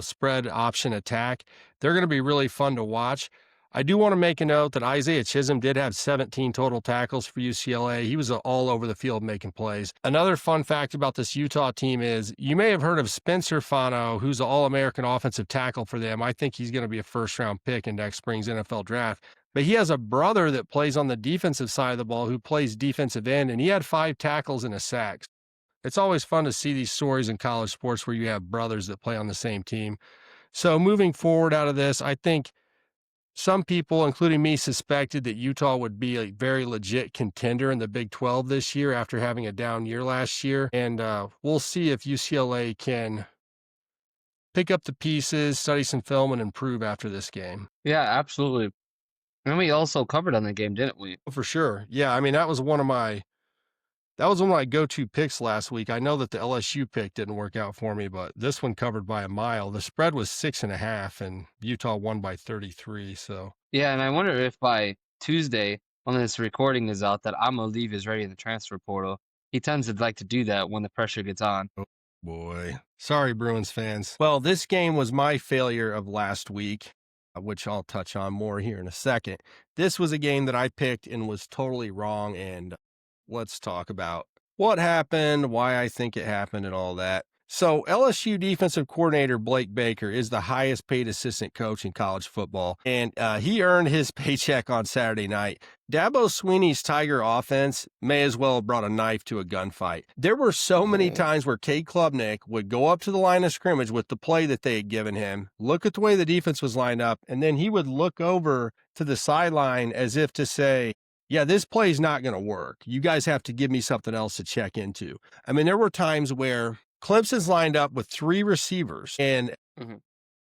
spread option attack. They're going to be really fun to watch. I do want to make a note that Isaiah Chisholm did have 17 total tackles for UCLA. He was all over the field making plays. Another fun fact about this Utah team is you may have heard of Spencer Fano, who's an All-American offensive tackle for them. I think he's going to be a first-round pick in next spring's NFL draft. But he has a brother that plays on the defensive side of the ball who plays defensive end, and he had 5 tackles and a sack. It's always fun to see these stories in college sports where you have brothers that play on the same team. So moving forward out of this, I think some people, including me, suspected that Utah would be a very legit contender in the Big 12 this year after having a down year last year. And we'll see if UCLA can pick up the pieces, study some film, and improve after this game. Yeah, absolutely. And we also covered on the game, didn't we? For sure. Yeah, I mean, that was one of my go-to picks last week. I know that the LSU pick didn't work out for me, but this one covered by a mile. The spread was 6.5, and Utah won by 33. So Yeah, and I wonder if by Tuesday, when this recording is out, that I'm gonna leave is ready in the transfer portal. He tends to like to do that when the pressure gets on. oh boy, sorry, Bruins fans. Well, this game was my failure of last week, which I'll touch on more here in a second. This was a game that I picked and was totally wrong, and let's talk about what happened, why I think it happened, and all that. So LSU defensive coordinator Blake Baker is the highest paid assistant coach in college football, and he earned his paycheck on Saturday night. Dabo Swinney's Tiger offense may as well have brought a knife to a gunfight. There were so many times where Cade Klubnik would go up to the line of scrimmage with the play that they had given him, look at the way the defense was lined up, and then he would look over to the sideline as if to say, yeah, this play is not going to work. You guys have to give me something else to check into. I mean, there were times where Clemson's lined up with 3 receivers, and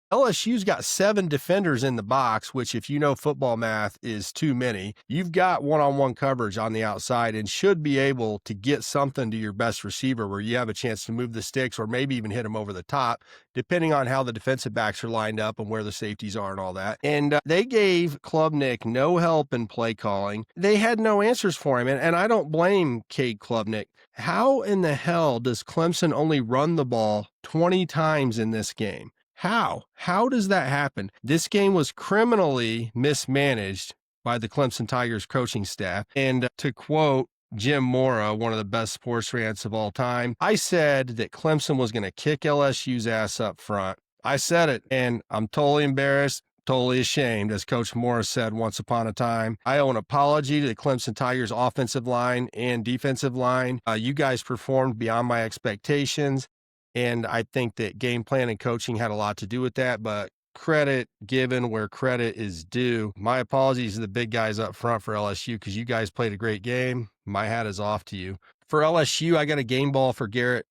LSU's got 7 defenders in the box, which, if you know football math, is too many. You've got one-on-one coverage on the outside and should be able to get something to your best receiver where you have a chance to move the sticks or maybe even hit him over the top, depending on how the defensive backs are lined up and where the safeties are and all that. And they gave Klubnik no help in play calling. They had no answers for him, and I don't blame Cade Klubnik. How in the hell does Clemson only run the ball 20 times in this game? How? How does that happen? This game was criminally mismanaged by the Clemson Tigers coaching staff. And to quote Jim Mora, one of the best sports rants of all time, I said that Clemson was going to kick LSU's ass up front. I said it, and I'm totally embarrassed, totally ashamed, as Coach Morris said once upon a time. I owe an apology to the Clemson Tigers offensive line and defensive line. You guys performed beyond my expectations. And I think that game plan and coaching had a lot to do with that, but credit given where credit is due. My apologies to the big guys up front for LSU because you guys played a great game. My hat is off to you. For LSU, I got a game ball for Garrett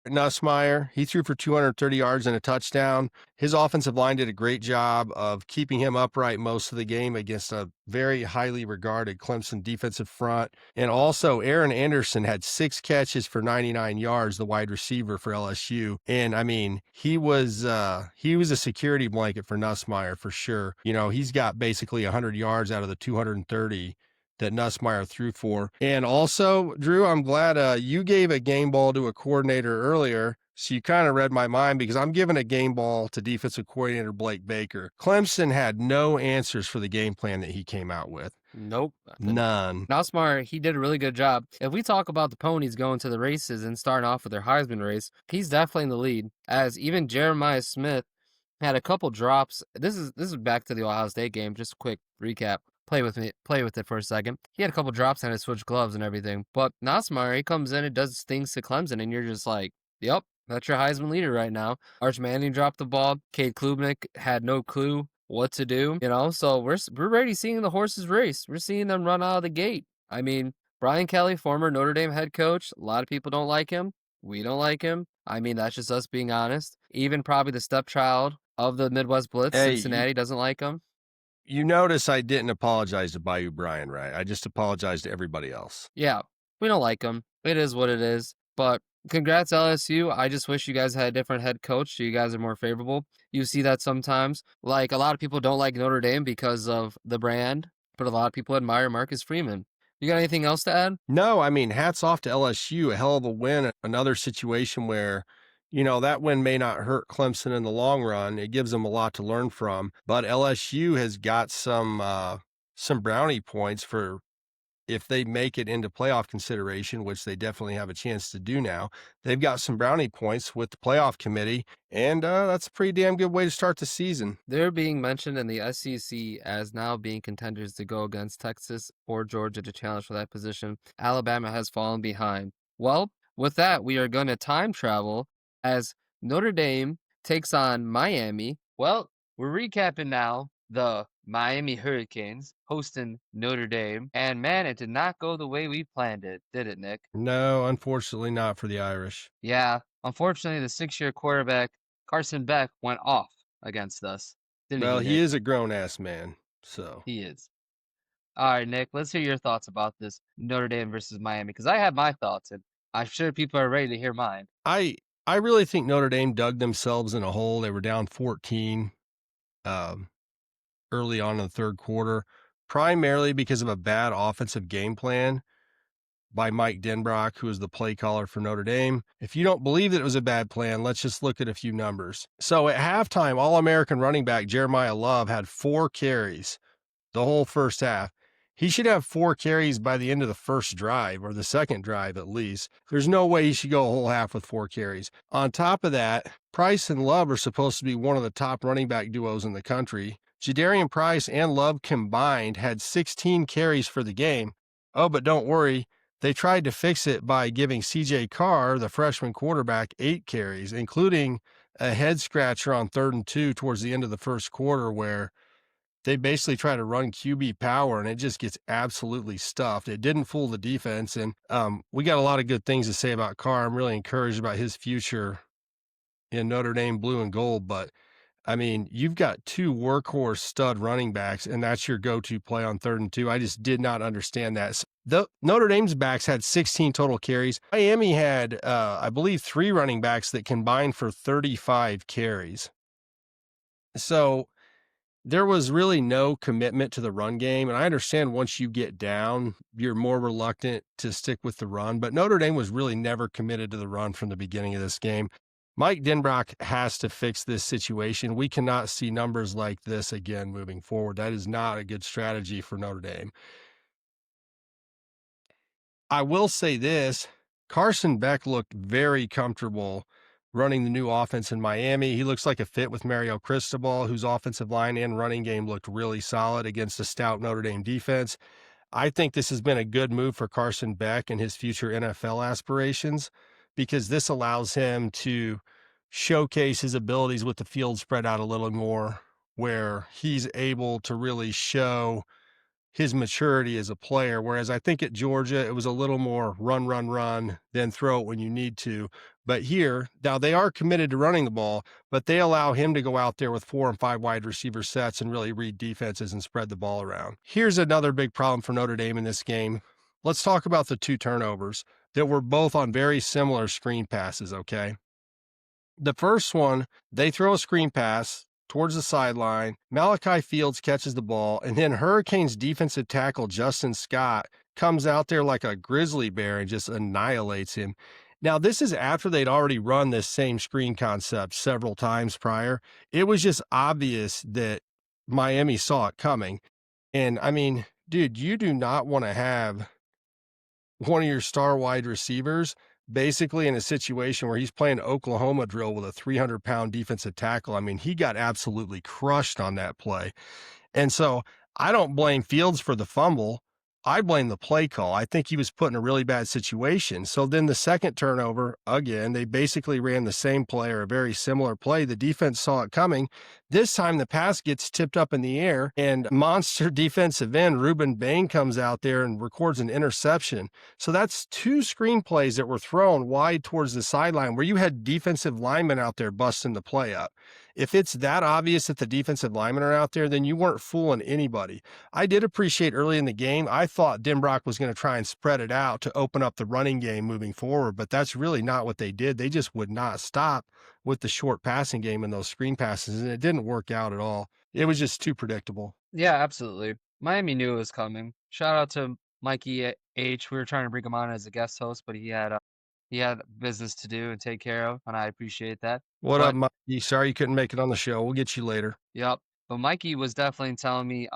Nussmeier. He threw for 230 yards and a touchdown. His offensive line did a great job of keeping him upright most of the game against a very highly regarded Clemson defensive front. And also, Aaron Anderson had 6 catches for 99 yards, the wide receiver for LSU. And I mean, he was a security blanket for Nussmeier for sure. You know, he's got basically 100 yards out of the 230 that Nussmeier threw for. And also, Drew, I'm glad you gave a game ball to a coordinator earlier. So you kind of read my mind because I'm giving a game ball to defensive coordinator Blake Baker. Clemson had no answers for the game plan that he came out with. Nope. Nothing. None. Nussmeier, he did a really good job. If we talk about the ponies going to the races and starting off with their Heisman race, he's definitely in the lead. As even Jeremiah Smith had a couple drops. This is back to the Ohio State game. Just a quick recap. Play with it for a second. He had a couple drops and had to switch gloves and everything. But Nussmeier, he comes in and does things to Clemson, and you're just like, yep, that's your Heisman leader right now. Arch Manning dropped the ball. Cade Klubnik had no clue what to do, so we're already seeing the horses race. We're seeing them run out of the gate. I mean, Brian Kelly, former Notre Dame head coach, a lot of people don't like him. We don't like him. I mean, that's just us being honest. Even probably the stepchild of the Midwest Blitz, Cincinnati, doesn't like him. You notice I didn't apologize to Bayou Brian, right? I just apologized to everybody else. Yeah, we don't like him. It is what it is. But congrats, LSU. I just wish you guys had a different head coach so you guys are more favorable. You see that sometimes. Like, a lot of people don't like Notre Dame because of the brand, but a lot of people admire Marcus Freeman. You got anything else to add? No, I mean, hats off to LSU. A hell of a win. Another situation where, that win may not hurt Clemson in the long run. It gives them a lot to learn from. But LSU has got some brownie points for if they make it into playoff consideration, which they definitely have a chance to do now. They've got some brownie points with the playoff committee, and that's a pretty damn good way to start the season. They're being mentioned in the SEC as now being contenders to go against Texas or Georgia to challenge for that position. Alabama has fallen behind. Well, with that, we are going to time travel as Notre Dame takes on Miami. Well, we're recapping now. The Miami Hurricanes hosting Notre Dame. And man, it did not go the way we planned it, did it, Nick? No, unfortunately not for the Irish. Yeah, unfortunately, the 6-year quarterback, Carson Beck, went off against us. Well, he is a grown-ass man, so. He is. All right, Nick, let's hear your thoughts about this Notre Dame versus Miami, because I have my thoughts, and I'm sure people are ready to hear mine. I really think Notre Dame dug themselves in a hole. They were down 14. Early on in the third quarter, primarily because of a bad offensive game plan by Mike Denbrock, who is the play caller for Notre Dame. If you don't believe that it was a bad plan, let's just look at a few numbers. So at halftime, All-American running back Jeremiah Love had 4 carries the whole first half. He should have 4 carries by the end of the first drive, or the second drive at least. There's no way he should go a whole half with 4 carries. On top of that, Price and Love are supposed to be one of the top running back duos in the country. Jadarian Price and Love combined had 16 carries for the game. Oh, but don't worry. They tried to fix it by giving C.J. Carr, the freshman quarterback, 8 carries, including a head scratcher on 3rd and 2 towards the end of the first quarter where they basically try to run QB power, and it just gets absolutely stuffed. It didn't fool the defense, and we got a lot of good things to say about Carr. I'm really encouraged about his future in Notre Dame blue and gold, but I mean, you've got 2 workhorse stud running backs, and that's your go-to play on 3rd and 2. I just did not understand that. Notre Dame's backs had 16 total carries. Miami had, I believe, 3 running backs that combined for 35 carries. So there was really no commitment to the run game, and I understand once you get down, you're more reluctant to stick with the run, but Notre Dame was really never committed to the run from the beginning of this game. Mike Denbrock has to fix this situation. We cannot see numbers like this again moving forward. That is not a good strategy for Notre Dame. I will say this, Carson Beck looked very comfortable running the new offense in Miami. He looks like a fit with Mario Cristobal, whose offensive line and running game looked really solid against a stout Notre Dame defense. I think this has been a good move for Carson Beck and his future NFL aspirations, because this allows him to showcase his abilities with the field spread out a little more, where he's able to really show his maturity as a player. Whereas I think at Georgia, it was a little more run, then throw it when you need to. But here, now they are committed to running the ball, but they allow him to go out there with 4 and 5 wide receiver sets and really read defenses and spread the ball around. Here's another big problem for Notre Dame in this game. Let's talk about the 2 turnovers that were both on very similar screen passes, okay? The first one, they throw a screen pass towards the sideline. Malachi Fields catches the ball, and then Hurricanes defensive tackle Justin Scott comes out there like a grizzly bear and just annihilates him. Now, this is after they'd already run this same screen concept several times prior. It was just obvious that Miami saw it coming. And, I mean, dude, you do not want to have one of your star wide receivers basically in a situation where he's playing Oklahoma drill with a 300-pound defensive tackle. I mean, he got absolutely crushed on that play. And so I don't blame Fields for the fumble. I blame the play call. I think he was put in a really bad situation. So then the second turnover, again, they basically ran the same play or a very similar play. The defense saw it coming. This time the pass gets tipped up in the air and monster defensive end Ruben Bain comes out there and records an interception. So that's 2 screenplays that were thrown wide towards the sideline where you had defensive linemen out there busting the play up. If it's that obvious that the defensive linemen are out there, then you weren't fooling anybody. I did appreciate early in the game, I thought Denbrock was going to try and spread it out to open up the running game moving forward, but that's really not what they did. They just would not stop with the short passing game and those screen passes, and it didn't work out at all. It was just too predictable. Yeah, absolutely. Miami knew it was coming. Shout out to Mikey H. We were trying to bring him on as a guest host, but he had business to do and take care of, and I appreciate that. What But up, Mikey? Sorry you couldn't make it on the show. We'll get you later. Yep. But Mikey was definitely telling me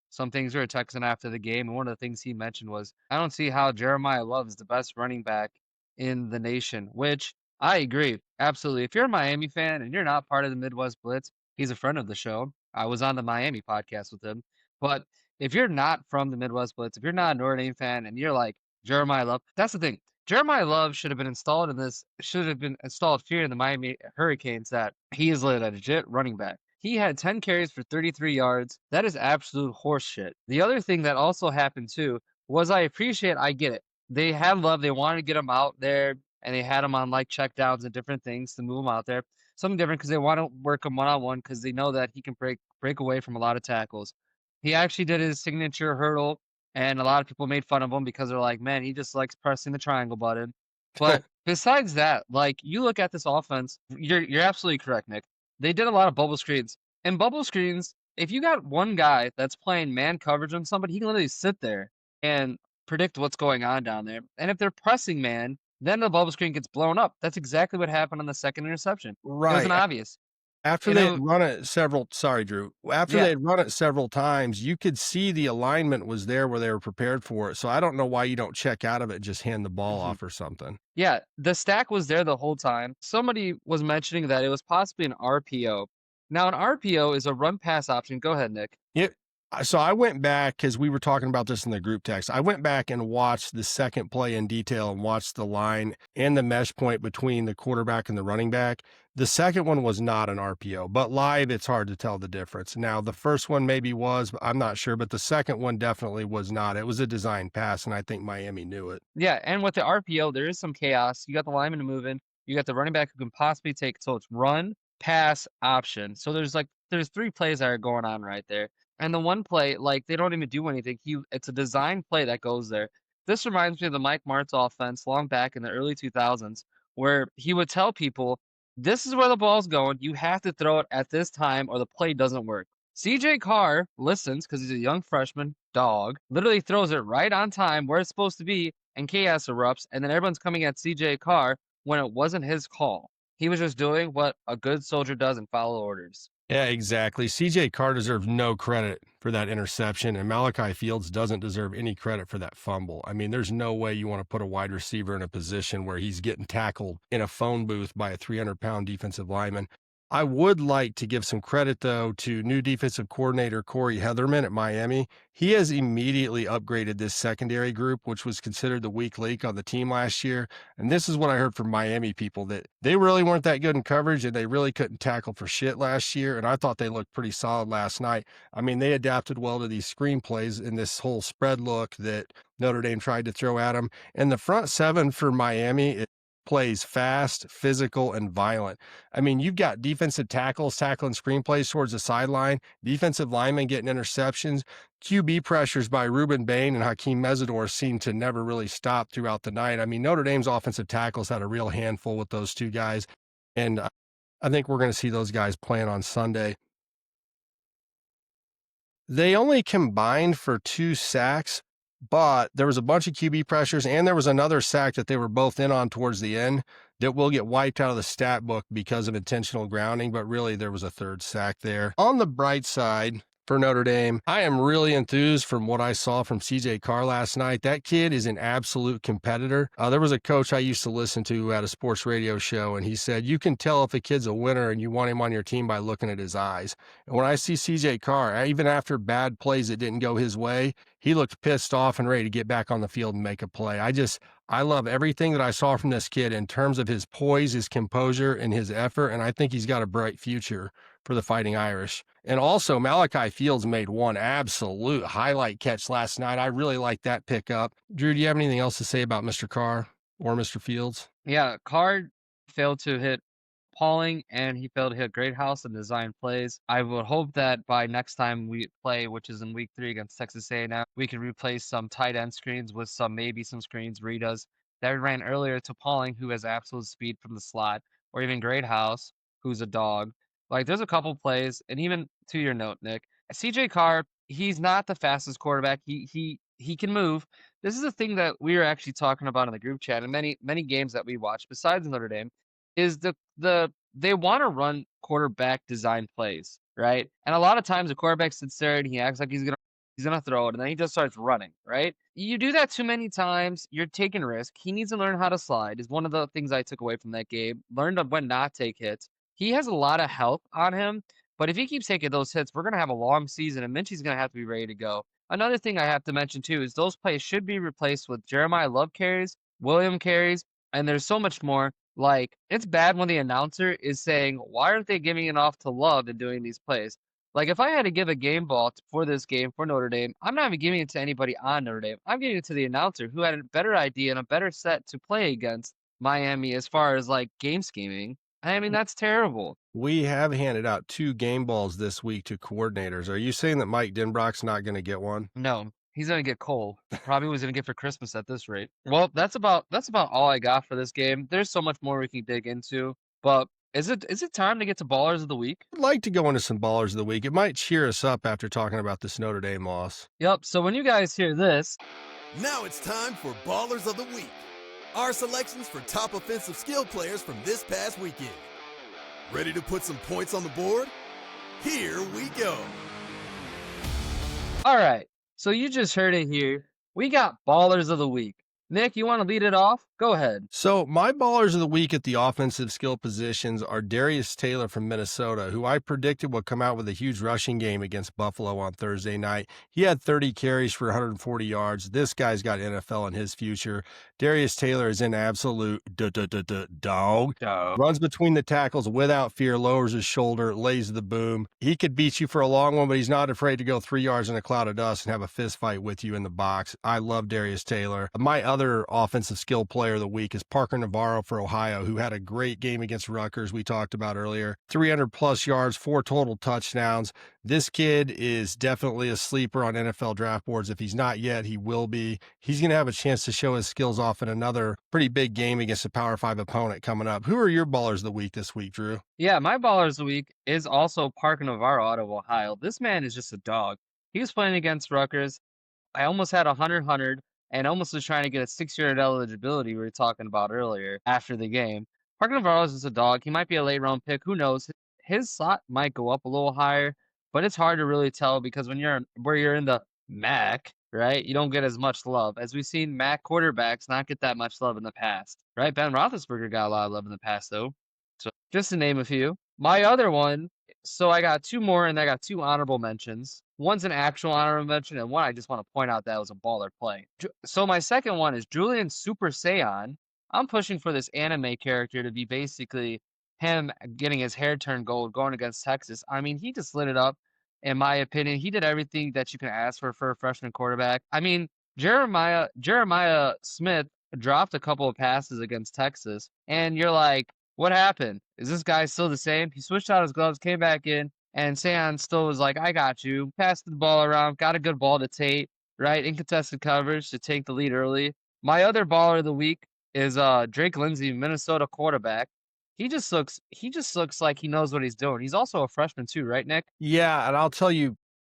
some things we were texting after the game, and one of the things he mentioned was, I don't see how Jeremiah Love is the best running back in the nation, which I agree. Absolutely. If you're a Miami fan and you're not part of the Midwest Blitz, he's a friend of the show. I was on the Miami podcast with him. But if you're not from the Midwest Blitz, if you're not a Notre Dame fan and you're like Jeremiah Love, that's the thing. Jeremiah Love should have been installed here in the Miami Hurricanes that he is a legit running back. He had 10 carries for 33 yards. That is absolute horse shit. The other thing that also happened too was I get it. They had Love, they wanted to get him out there, and they had him on like check downs and different things to move him out there. Something different because they want to work him one-on-one because they know that he can break away from a lot of tackles. He actually did his signature hurdle, and a lot of people made fun of him because they're like, man, he just likes pressing the triangle button. But besides that, like you look at this offense, you're absolutely correct, Nick. They did a lot of bubble screens. And bubble screens, if you got one guy that's playing man coverage on somebody, he can literally sit there and predict what's going on down there. And if they're pressing man, then the bubble screen gets blown up. That's exactly what happened on the second interception. It was an obvious. After they had run it several, sorry, Drew. After they had run it several times, you could see the alignment was there where they were prepared for it. So I don't know why you don't check out of it and just hand the ball off or something. Yeah, the stack was there the whole time. Somebody was mentioning that it was possibly an RPO. Now, an RPO is a run pass option. Go ahead, Nick. So I went back because we were talking about this in the group text. I went back and watched the second play in detail and watched the line and the mesh point between the quarterback and the running back. The second one was not an RPO, but live, it's hard to tell the difference. Now, the first one maybe was, I'm not sure, but the second one definitely was not. It was a design pass, and I think Miami knew it. Yeah, and with the RPO, there is some chaos. You got the lineman moving. You got the running back who can possibly take, so it's run, pass, option. So there's 3 plays that are going on right there. And the one play, like they don't even do anything. It's a design play that goes there. This reminds me of the Mike Martz offense long back in the early 2000s, where he would tell people, this is where the ball's going. You have to throw it at this time or the play doesn't work. CJ Carr listens because he's a young freshman dog, literally throws it right on time where it's supposed to be, and chaos erupts. And then everyone's coming at CJ Carr when it wasn't his call. He was just doing what a good soldier does and follow orders. Yeah, exactly. CJ Carr deserves no credit for that interception, and Malachi Fields doesn't deserve any credit for that fumble. I mean, there's no way you want to put a wide receiver in a position where he's getting tackled in a phone booth by a 300-pound defensive lineman. I would like to give some credit, though, to new defensive coordinator Corey Heatherman at Miami. He has immediately upgraded this secondary group, which was considered the weak link on the team last year. And this is what I heard from Miami people, that they really weren't that good in coverage and they really couldn't tackle for shit last year. And I thought they looked pretty solid last night. I mean, they adapted well to these screenplays and this whole spread look that Notre Dame tried to throw at them. And the front 7 for Miami plays fast, physical, and violent. I mean, you've got defensive tackles tackling screenplays towards the sideline, defensive linemen getting interceptions, QB pressures by Ruben Bain and Hakeem Mesidor seem to never really stop throughout the night. I mean, Notre Dame's offensive tackles had a real handful with those 2 guys, and I think we're going to see those guys playing on Sunday. They only combined for 2 sacks, but there was a bunch of QB pressures, and there was another sack that they were both in on towards the end that will get wiped out of the stat book because of intentional grounding, but really there was a 3rd sack there. On the bright side, for Notre Dame. I am really enthused from what I saw from CJ Carr last night. That kid is an absolute competitor. There was a coach I used to listen to at a sports radio show, and he said, you can tell if a kid's a winner and you want him on your team by looking at his eyes. And when I see CJ Carr, even after bad plays that didn't go his way, he looked pissed off and ready to get back on the field and make a play. I love everything that I saw from this kid in terms of his poise, his composure, and his effort, and I think he's got a bright future for the Fighting Irish. And also, Malachi Fields made one absolute highlight catch last night. I really like that pickup. Drew, do you have anything else to say about Mr. Carr or Mr. Fields? Yeah, Carr failed to hit Pauling, and he failed to hit Greathouse and design plays. I would hope that by next time we play, which is in week 3 against Texas A&M, we can replace some tight end screens with maybe some screens Ritas that we ran earlier to Pauling, who has absolute speed from the slot, or even Greathouse, who's a dog. Like, there's a couple plays, and even to your note, Nick, CJ Carr, he's not the fastest quarterback. He can move. This is a thing that we were actually talking about in the group chat, and many games that we watch besides Notre Dame, is they want to run quarterback design plays, right? And a lot of times the quarterback sits there and he acts like he's gonna throw it, and then he just starts running, right? You do that too many times, you're taking risk. He needs to learn how to slide. Is one of the things I took away from that game. Learn to when not take hits. He has a lot of health on him, but if he keeps taking those hits, we're gonna have a long season, and Minchie's gonna have to be ready to go. Another thing I have to mention too is those plays should be replaced with Jeremiah Love carries, William carries, and there's so much more. Like, it's bad when the announcer is saying, why aren't they giving it off to Love and doing these plays? Like, if I had to give a game ball for this game for Notre Dame, I'm not even giving it to anybody on Notre Dame. I'm giving it to the announcer who had a better idea and a better set to play against Miami as far as, like, game scheming. I mean, that's terrible. We have handed out 2 game balls this week to coordinators. Are you saying that Mike Denbrock's not going to get one? No. He's gonna get coal. Probably was gonna get for Christmas at this rate. Well, that's about all I got for this game. There's so much more we can dig into, but is it time to get to Ballers of the Week? I'd like to go into some Ballers of the Week. It might cheer us up after talking about this Notre Dame loss. Yep. So when you guys hear this, now it's time for Ballers of the Week. Our selections for top offensive skill players from this past weekend. Ready to put some points on the board? Here we go. All right. So you just heard it here. We got Ballers of the Week. Nick, you want to lead it off? Go ahead. So my Ballers of the Week at the offensive skill positions are Darius Taylor from Minnesota, who I predicted would come out with a huge rushing game against Buffalo on Thursday night. He had 30 carries for 140 yards. This guy's got NFL in his future. Darius Taylor is an absolute dog. Runs between the tackles without fear, lowers his shoulder, lays the boom. He could beat you for a long one, but he's not afraid to go 3 yards in a cloud of dust and have a fist fight with you in the box. I love Darius Taylor. My other offensive skill player of the week is Parker Navarro for Ohio, who had a great game against Rutgers we talked about earlier. 300 plus yards, 4 total touchdowns. This kid is definitely a sleeper on NFL draft boards. If he's not yet, he will be. He's going to have a chance to show his skills off in another pretty big game against a Power 5 opponent coming up. Who are your Ballers of the Week this week, Drew? Yeah, my Ballers of the Week is also Parker Navarro out of Ohio. This man is just a dog. He was playing against Rutgers. I almost had 100, and almost was trying to get a 6-year eligibility we were talking about earlier after the game. Parker Navarro is just a dog. He might be a late-round pick. Who knows? His slot might go up a little higher, but it's hard to really tell because when you're in the MAC, right, you don't get as much love. As we've seen MAC quarterbacks not get that much love in the past, right? Ben Roethlisberger got a lot of love in the past, though. So just to name a few. My other one, so I got 2 more, and I got 2 honorable mentions. One's an actual honorable mention, and one I just want to point out that was a baller play. So my second one is Julian Super Saiyan. I'm pushing for this anime character to be basically him getting his hair turned gold going against Texas. I mean, he just lit it up, in my opinion. He did everything that you can ask for a freshman quarterback. I mean, Jeremiah Smith dropped a couple of passes against Texas, and you're like, what happened? Is this guy still the same? He switched out his gloves, came back in, and Saiyan still was like, I got you. Passed the ball around, got a good ball to Tate, right? Incontested coverage to take the lead early. My other Baller of the Week is Drake Lindsey, Minnesota quarterback. He just looks like he knows what he's doing. He's also a freshman too, right, Nick? Yeah, and I'll tell you,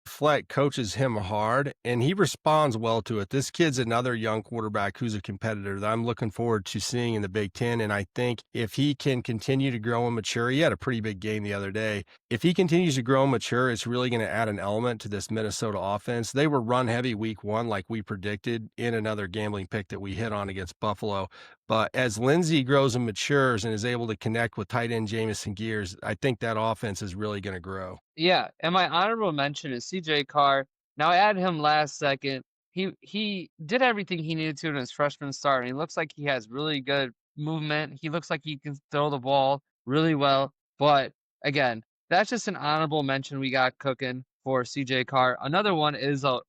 Fleck coaches him hard, and he responds well to it. This kid's another young quarterback who's a competitor that I'm looking forward to seeing in the Big Ten. And I think if he can continue to grow and mature, he had a pretty big game the other day. If he continues to grow and mature, it's really going to add an element to this Minnesota offense. They were run heavy week one, like we predicted in another gambling pick that we hit on against Buffalo. But as Lindsey grows and matures and is able to connect with tight end Jamison Gears, I think that offense is really going to grow. Yeah, and my honorable mention is CJ Carr. Now I added him last second. He did everything he needed to in his freshman start, and he looks like he has really good movement. He looks like he can throw the ball really well. But again, that's just an honorable mention we got cooking for CJ Carr. Another one is a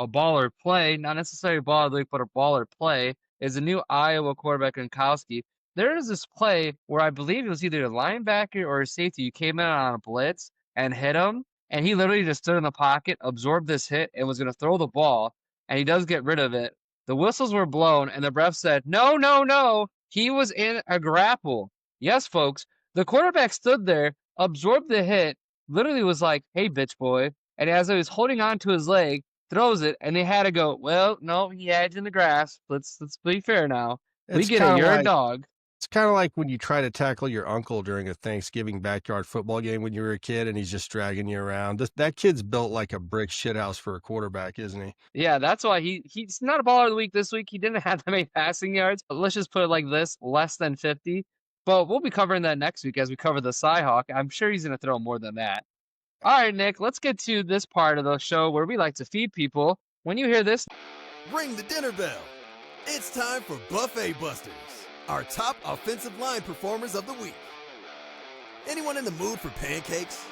baller play, not necessarily a baller league, but a baller play, is a new Iowa quarterback Gronkowski. There is this play where I believe it was either a linebacker or a safety. You came in on a blitz and hit him, and he literally just stood in the pocket, absorbed this hit, and was going to throw the ball, and he does get rid of it. The whistles were blown, and the ref said, no, no, no, he was in a grapple. Yes, folks, the quarterback stood there, absorbed the hit, literally was like, hey, bitch boy, and as he was holding on to his leg, throws it, and they had to go, well, no, he had you in the grass. Let's be fair now. We get it. You're a dog. It's kind of like when you try to tackle your uncle during a Thanksgiving backyard football game when you were a kid and he's just dragging you around. That kid's built like a brick shithouse for a quarterback, isn't he? Yeah, that's why he's not a baller of the week this week. He didn't have that many passing yards. But let's just put it like this, less than 50. But we'll be covering that next week as we cover the Cyhawk. I'm sure he's going to throw more than that. All right, Nick, let's get to this part of the show where we like to feed people. When you hear this, ring the dinner bell. It's time for Buffet Busters, our top offensive line performers of the week. Anyone in the mood for pancakes?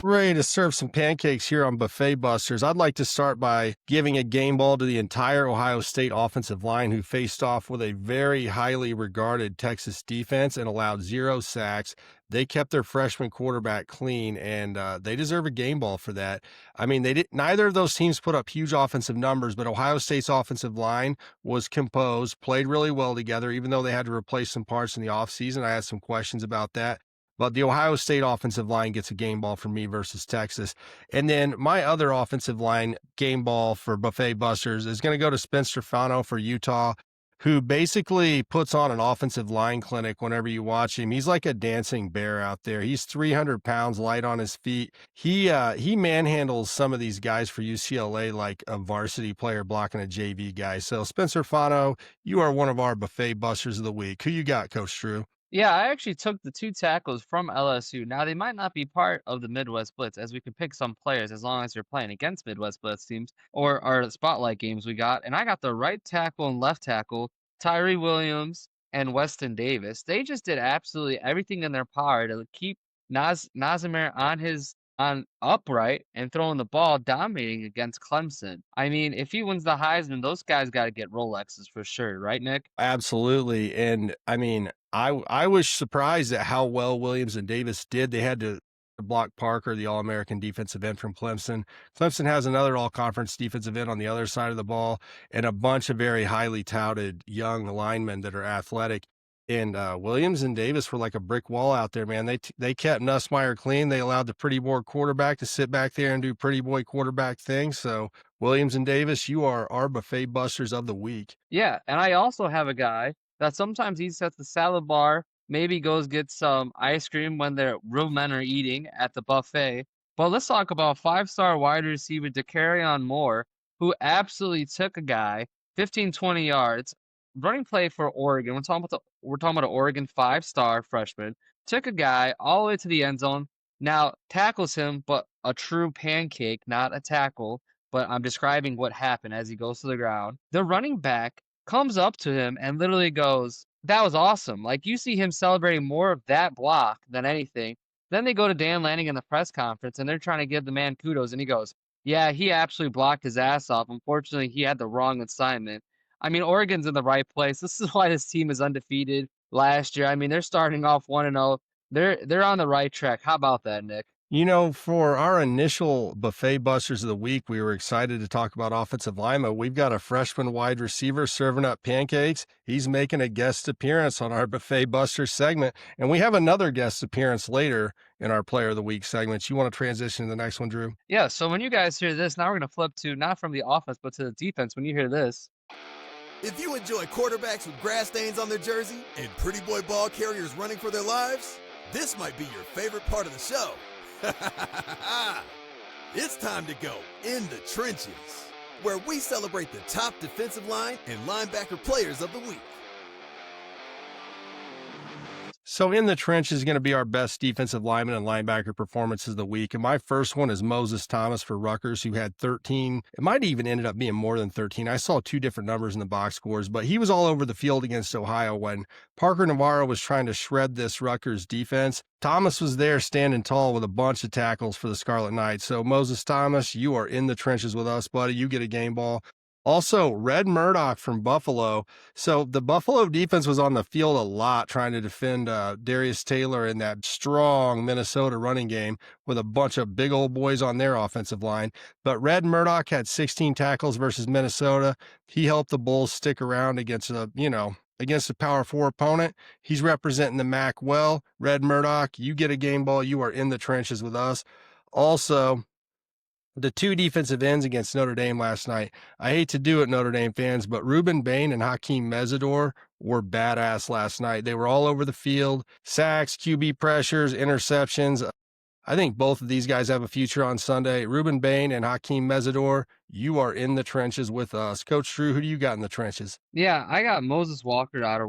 Ready to serve some pancakes here on Buffet Busters. I'd like to start by giving a game ball to the entire Ohio State offensive line, who faced off with a very highly regarded Texas defense and allowed 0 sacks. They kept their freshman quarterback clean, and they deserve a game ball for that. I mean, neither of those teams put up huge offensive numbers, but Ohio State's offensive line was composed, played really well together, even though they had to replace some parts in the offseason. I had some questions about that. But the Ohio State offensive line gets a game ball from me versus Texas. And then my other offensive line game ball for Buffet Busters is going to go to Spencer Fano for Utah, who basically puts on an offensive line clinic whenever you watch him. He's like a dancing bear out there. He's 300 pounds light on his feet. He manhandles some of these guys for UCLA like a varsity player blocking a JV guy. So Spencer Fano, you are one of our Buffet Busters of the week. Who you got, Coach Drew? yeah, I actually took the 2 tackles from LSU. Now, they might not be part of the Midwest Blitz, as we can pick some players as long as you're playing against Midwest Blitz teams or the spotlight games we got. And I got the right tackle and left tackle, Tyree Williams and Weston Davis. They just did absolutely everything in their power to keep Nazemir on upright and throwing the ball, dominating against Clemson. I mean, if he wins the Heisman, those guys got to get Rolexes for sure, right, Nick? Absolutely. And I mean, I was surprised at how well Williams and Davis did. They had to block Parker, the All-American defensive end from Clemson. Clemson has another all-conference defensive end on the other side of the ball and a bunch of very highly touted young linemen that are athletic. And Williams and Davis were like a brick wall out there, man. They kept Nussmeier clean. They allowed the pretty boy quarterback to sit back there and do pretty boy quarterback things. So Williams and Davis, you are our Buffet Busters of the week. Yeah, and I also have a guy that sometimes eats at the salad bar, maybe goes get some ice cream when their real men are eating at the buffet. But let's talk about 5-star wide receiver DeCarrion Moore, who absolutely took a guy 15, 20 yards, running play for Oregon. We're talking about an Oregon 5-star freshman. Took a guy all the way to the end zone. Now tackles him, but a true pancake, not a tackle. But I'm describing what happened as he goes to the ground. The running back comes up to him and literally goes, that was awesome. Like, you see him celebrating more of that block than anything. Then they go to Dan Lanning in the press conference and they're trying to give the man kudos. And he goes, yeah, he absolutely blocked his ass off. Unfortunately, he had the wrong assignment. I mean, Oregon's in the right place. This is why this team is undefeated last year. I mean, they're starting off 1-0. They're on the right track. How about that, Nick? You know, for our initial buffet busters of the week, we were excited to talk about offensive linemen. We've got a freshman wide receiver serving up pancakes. He's making a guest appearance on our buffet buster segment, and we have another guest appearance later in our player of the week segment. You want to transition to the next one, Drew? Yeah, so when you guys hear this, now we're going to flip to not from the offense, but to the defense. When you hear this, If you enjoy quarterbacks with grass stains on their jersey and pretty boy ball carriers running for their lives, this might be your favorite part of the show. It's time to go in the trenches, where we celebrate the top defensive line and linebacker players of the week. So in the trench is going to be our best defensive lineman and linebacker performances of the week. And my first one is Moses Thomas for Rutgers, who had 13. It might even ended up being more than 13. I saw two different numbers in the box scores, but he was all over the field against Ohio when Parker Navarro was trying to shred this Rutgers defense. Thomas was there standing tall with a bunch of tackles for the Scarlet Knights. So Moses Thomas, you are in the trenches with us, buddy. You get a game ball. Also, Red Murdoch from Buffalo. So the Buffalo defense was on the field a lot trying to defend Darius Taylor in that strong Minnesota running game with a bunch of big old boys on their offensive line. But Red Murdoch had 16 tackles versus Minnesota. He helped the Bulls stick around against against a power four opponent. He's representing the MAC well. Red Murdoch, you get a game ball. You are in the trenches with us. Also, the two defensive ends against Notre Dame last night. I hate to do it, Notre Dame fans, but Ruben Bain and Hakeem Mesidor were badass last night. They were all over the field, sacks, QB pressures, interceptions. I think both of these guys have a future on Sunday. Ruben Bain and Hakeem Mesidor, you are in the trenches with us. Coach Drew, who do you got in the trenches? yeah, I got Moses Walker out of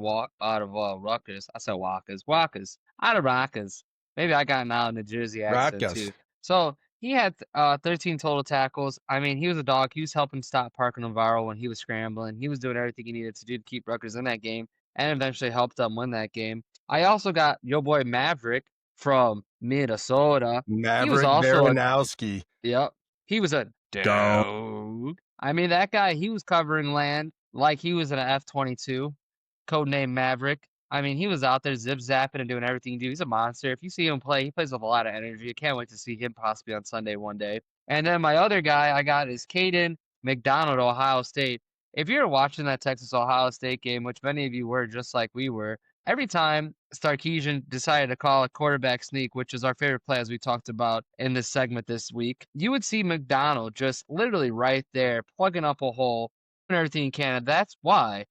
Rutgers. I said Walkers out of Rutgers. Maybe I got now in the Jersey accent Rutgers. too. So he had 13 total tackles. I mean, he was a dog. He was helping stop Parker Navarro when he was scrambling. He was doing everything he needed to do to keep Rutgers in that game, and eventually helped them win that game. I also got your boy Maverick from Minnesota. He was Maverick also Baranowski. Yep. He was a dog. I mean, that guy, he was covering land like he was an F-22, codename Maverick. I mean, he was out there zip-zapping and doing everything he do. He's a monster. If you see him play, he plays with a lot of energy. I can't wait to see him possibly on Sunday one day. And then my other guy I got is Caden McDonald, Ohio State. If you're watching that Texas-Ohio State game, which many of you were just like we were, every time Sarkisian decided to call a quarterback sneak, which is our favorite play as we talked about in this segment this week, you would see McDonald just literally right there plugging up a hole and everything he can. And that's why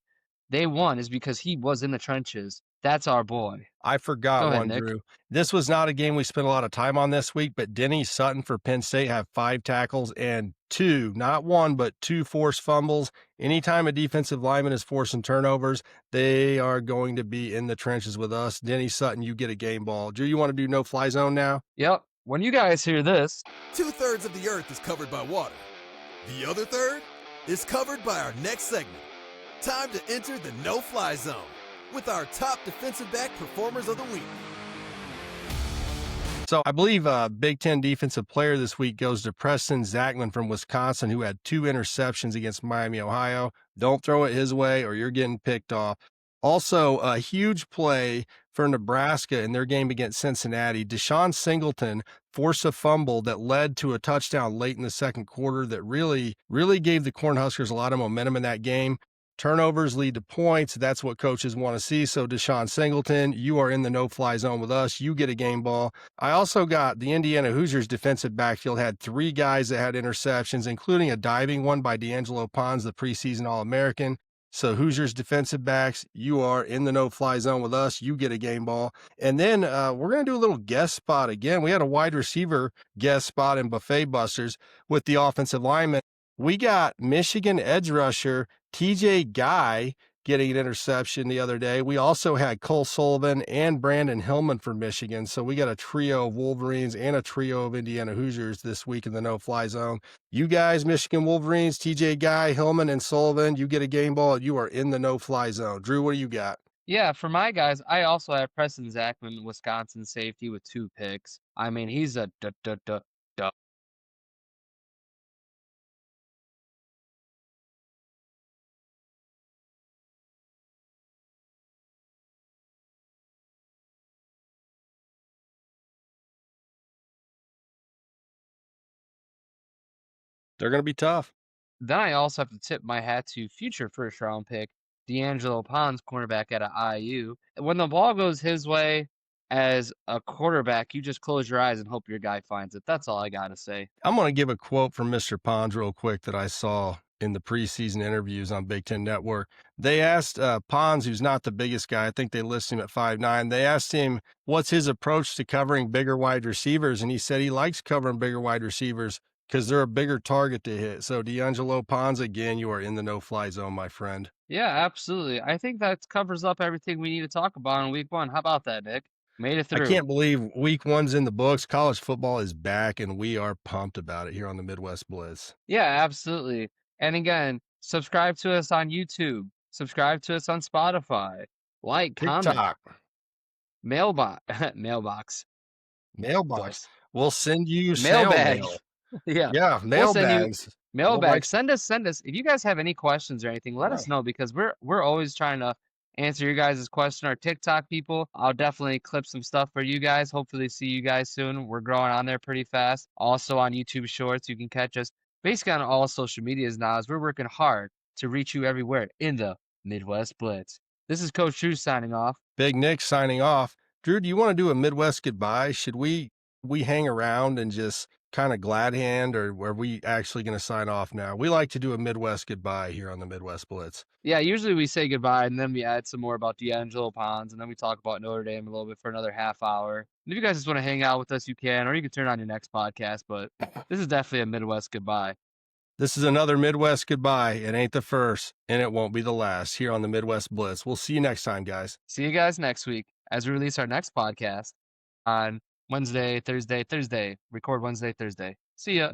they won, is because he was in the trenches. That's our boy. I forgot Go ahead, one, Nick. Drew. This was not a game we spent a lot of time on this week, but Denny Sutton for Penn State have 5 tackles and 2, not 1, but 2 forced fumbles. Anytime a defensive lineman is forcing turnovers, they are going to be in the trenches with us. Denny Sutton, you get a game ball. Drew, you want to do no-fly zone now? Yep. When you guys hear this, 2/3 of the earth is covered by water. The other third is covered by our next segment. Time to enter the no-fly zone with our top defensive back performers of the week. So I believe Big Ten Defensive Player this week goes to Preston Zachman from Wisconsin, who had 2 interceptions against Miami, Ohio. Don't throw it his way or you're getting picked off. Also, a huge play for Nebraska in their game against Cincinnati. Deshaun Singleton forced a fumble that led to a touchdown late in the second quarter that really gave the Cornhuskers a lot of momentum in that game. Turnovers lead to points. That's what coaches want to see. So Deshaun Singleton, you are in the no-fly zone with us. You get a game ball. I also got the Indiana Hoosiers defensive backfield had 3 guys that had interceptions, including a diving one by D'Angelo Pons, the preseason All-American. So Hoosiers defensive backs, you are in the no-fly zone with us. You get a game ball. And then we're going to do a little guest spot again. We had a wide receiver guest spot in Buffet Busters with the offensive lineman. We got Michigan edge rusher TJ Guy getting an interception the other day. We also had Cole Sullivan and Brandon Hillman for Michigan. So we got a trio of Wolverines and a trio of Indiana Hoosiers this week in the no-fly zone. You guys, Michigan Wolverines, TJ Guy, Hillman, and Sullivan, you get a game ball. You are in the no-fly zone. Drew, what do you got? yeah, for my guys, I also have Preston Zachman, Wisconsin safety with 2 picks. I mean, he's a They're going to be tough. Then I also have to tip my hat to future first-round pick D'Angelo Pons, cornerback out of IU. When the ball goes his way as a quarterback, you just close your eyes and hope your guy finds it. That's all I got to say. I'm going to give a quote from Mr. Pons real quick that I saw in the preseason interviews on Big Ten Network. They asked Pons, who's not the biggest guy, I think they list him at 5'9", they asked him what's his approach to covering bigger wide receivers, and he said he likes covering bigger wide receivers because they're a bigger target to hit. So D'Angelo Pons, again, you are in the no-fly zone, my friend. Yeah, absolutely. I think that covers up everything we need to talk about in week 1. How about that, Nick? Made it through. I can't believe week 1's in the books. College football is back, and we are pumped about it here on the Midwest Blitz. Yeah, absolutely. And again, subscribe to us on YouTube. Subscribe to us on Spotify. Like, comment. TikTok. Mailbox. Mailbox. We'll send you mailbags. Mail. Yeah, mailbags. Mailbags. Send us. If you guys have any questions or anything, let us know, because we're always trying to answer your guys' question. Our TikTok people, I'll definitely clip some stuff for you guys. Hopefully see you guys soon. We're growing on there pretty fast. Also on YouTube Shorts, you can catch us basically on all social medias now, as we're working hard to reach you everywhere in the Midwest Blitz. This is Coach Drew signing off. Big Nick signing off. Drew, do you want to do a Midwest goodbye? Should we hang around and just kind of glad hand, or are we actually going to sign off now? We like to do a Midwest goodbye here on the Midwest Blitz. Yeah, usually we say goodbye and then we add some more about D'Angelo Pons, and then we talk about Notre Dame a little bit for another half hour. And if you guys just want to hang out with us, you can, or you can turn on your next podcast, but this is definitely a Midwest goodbye. This is another Midwest goodbye. It ain't the first, and it won't be the last here on the Midwest Blitz. We'll see you next time, guys. See you guys next week as we release our next podcast on Wednesday, Thursday. Record Wednesday, Thursday. See ya.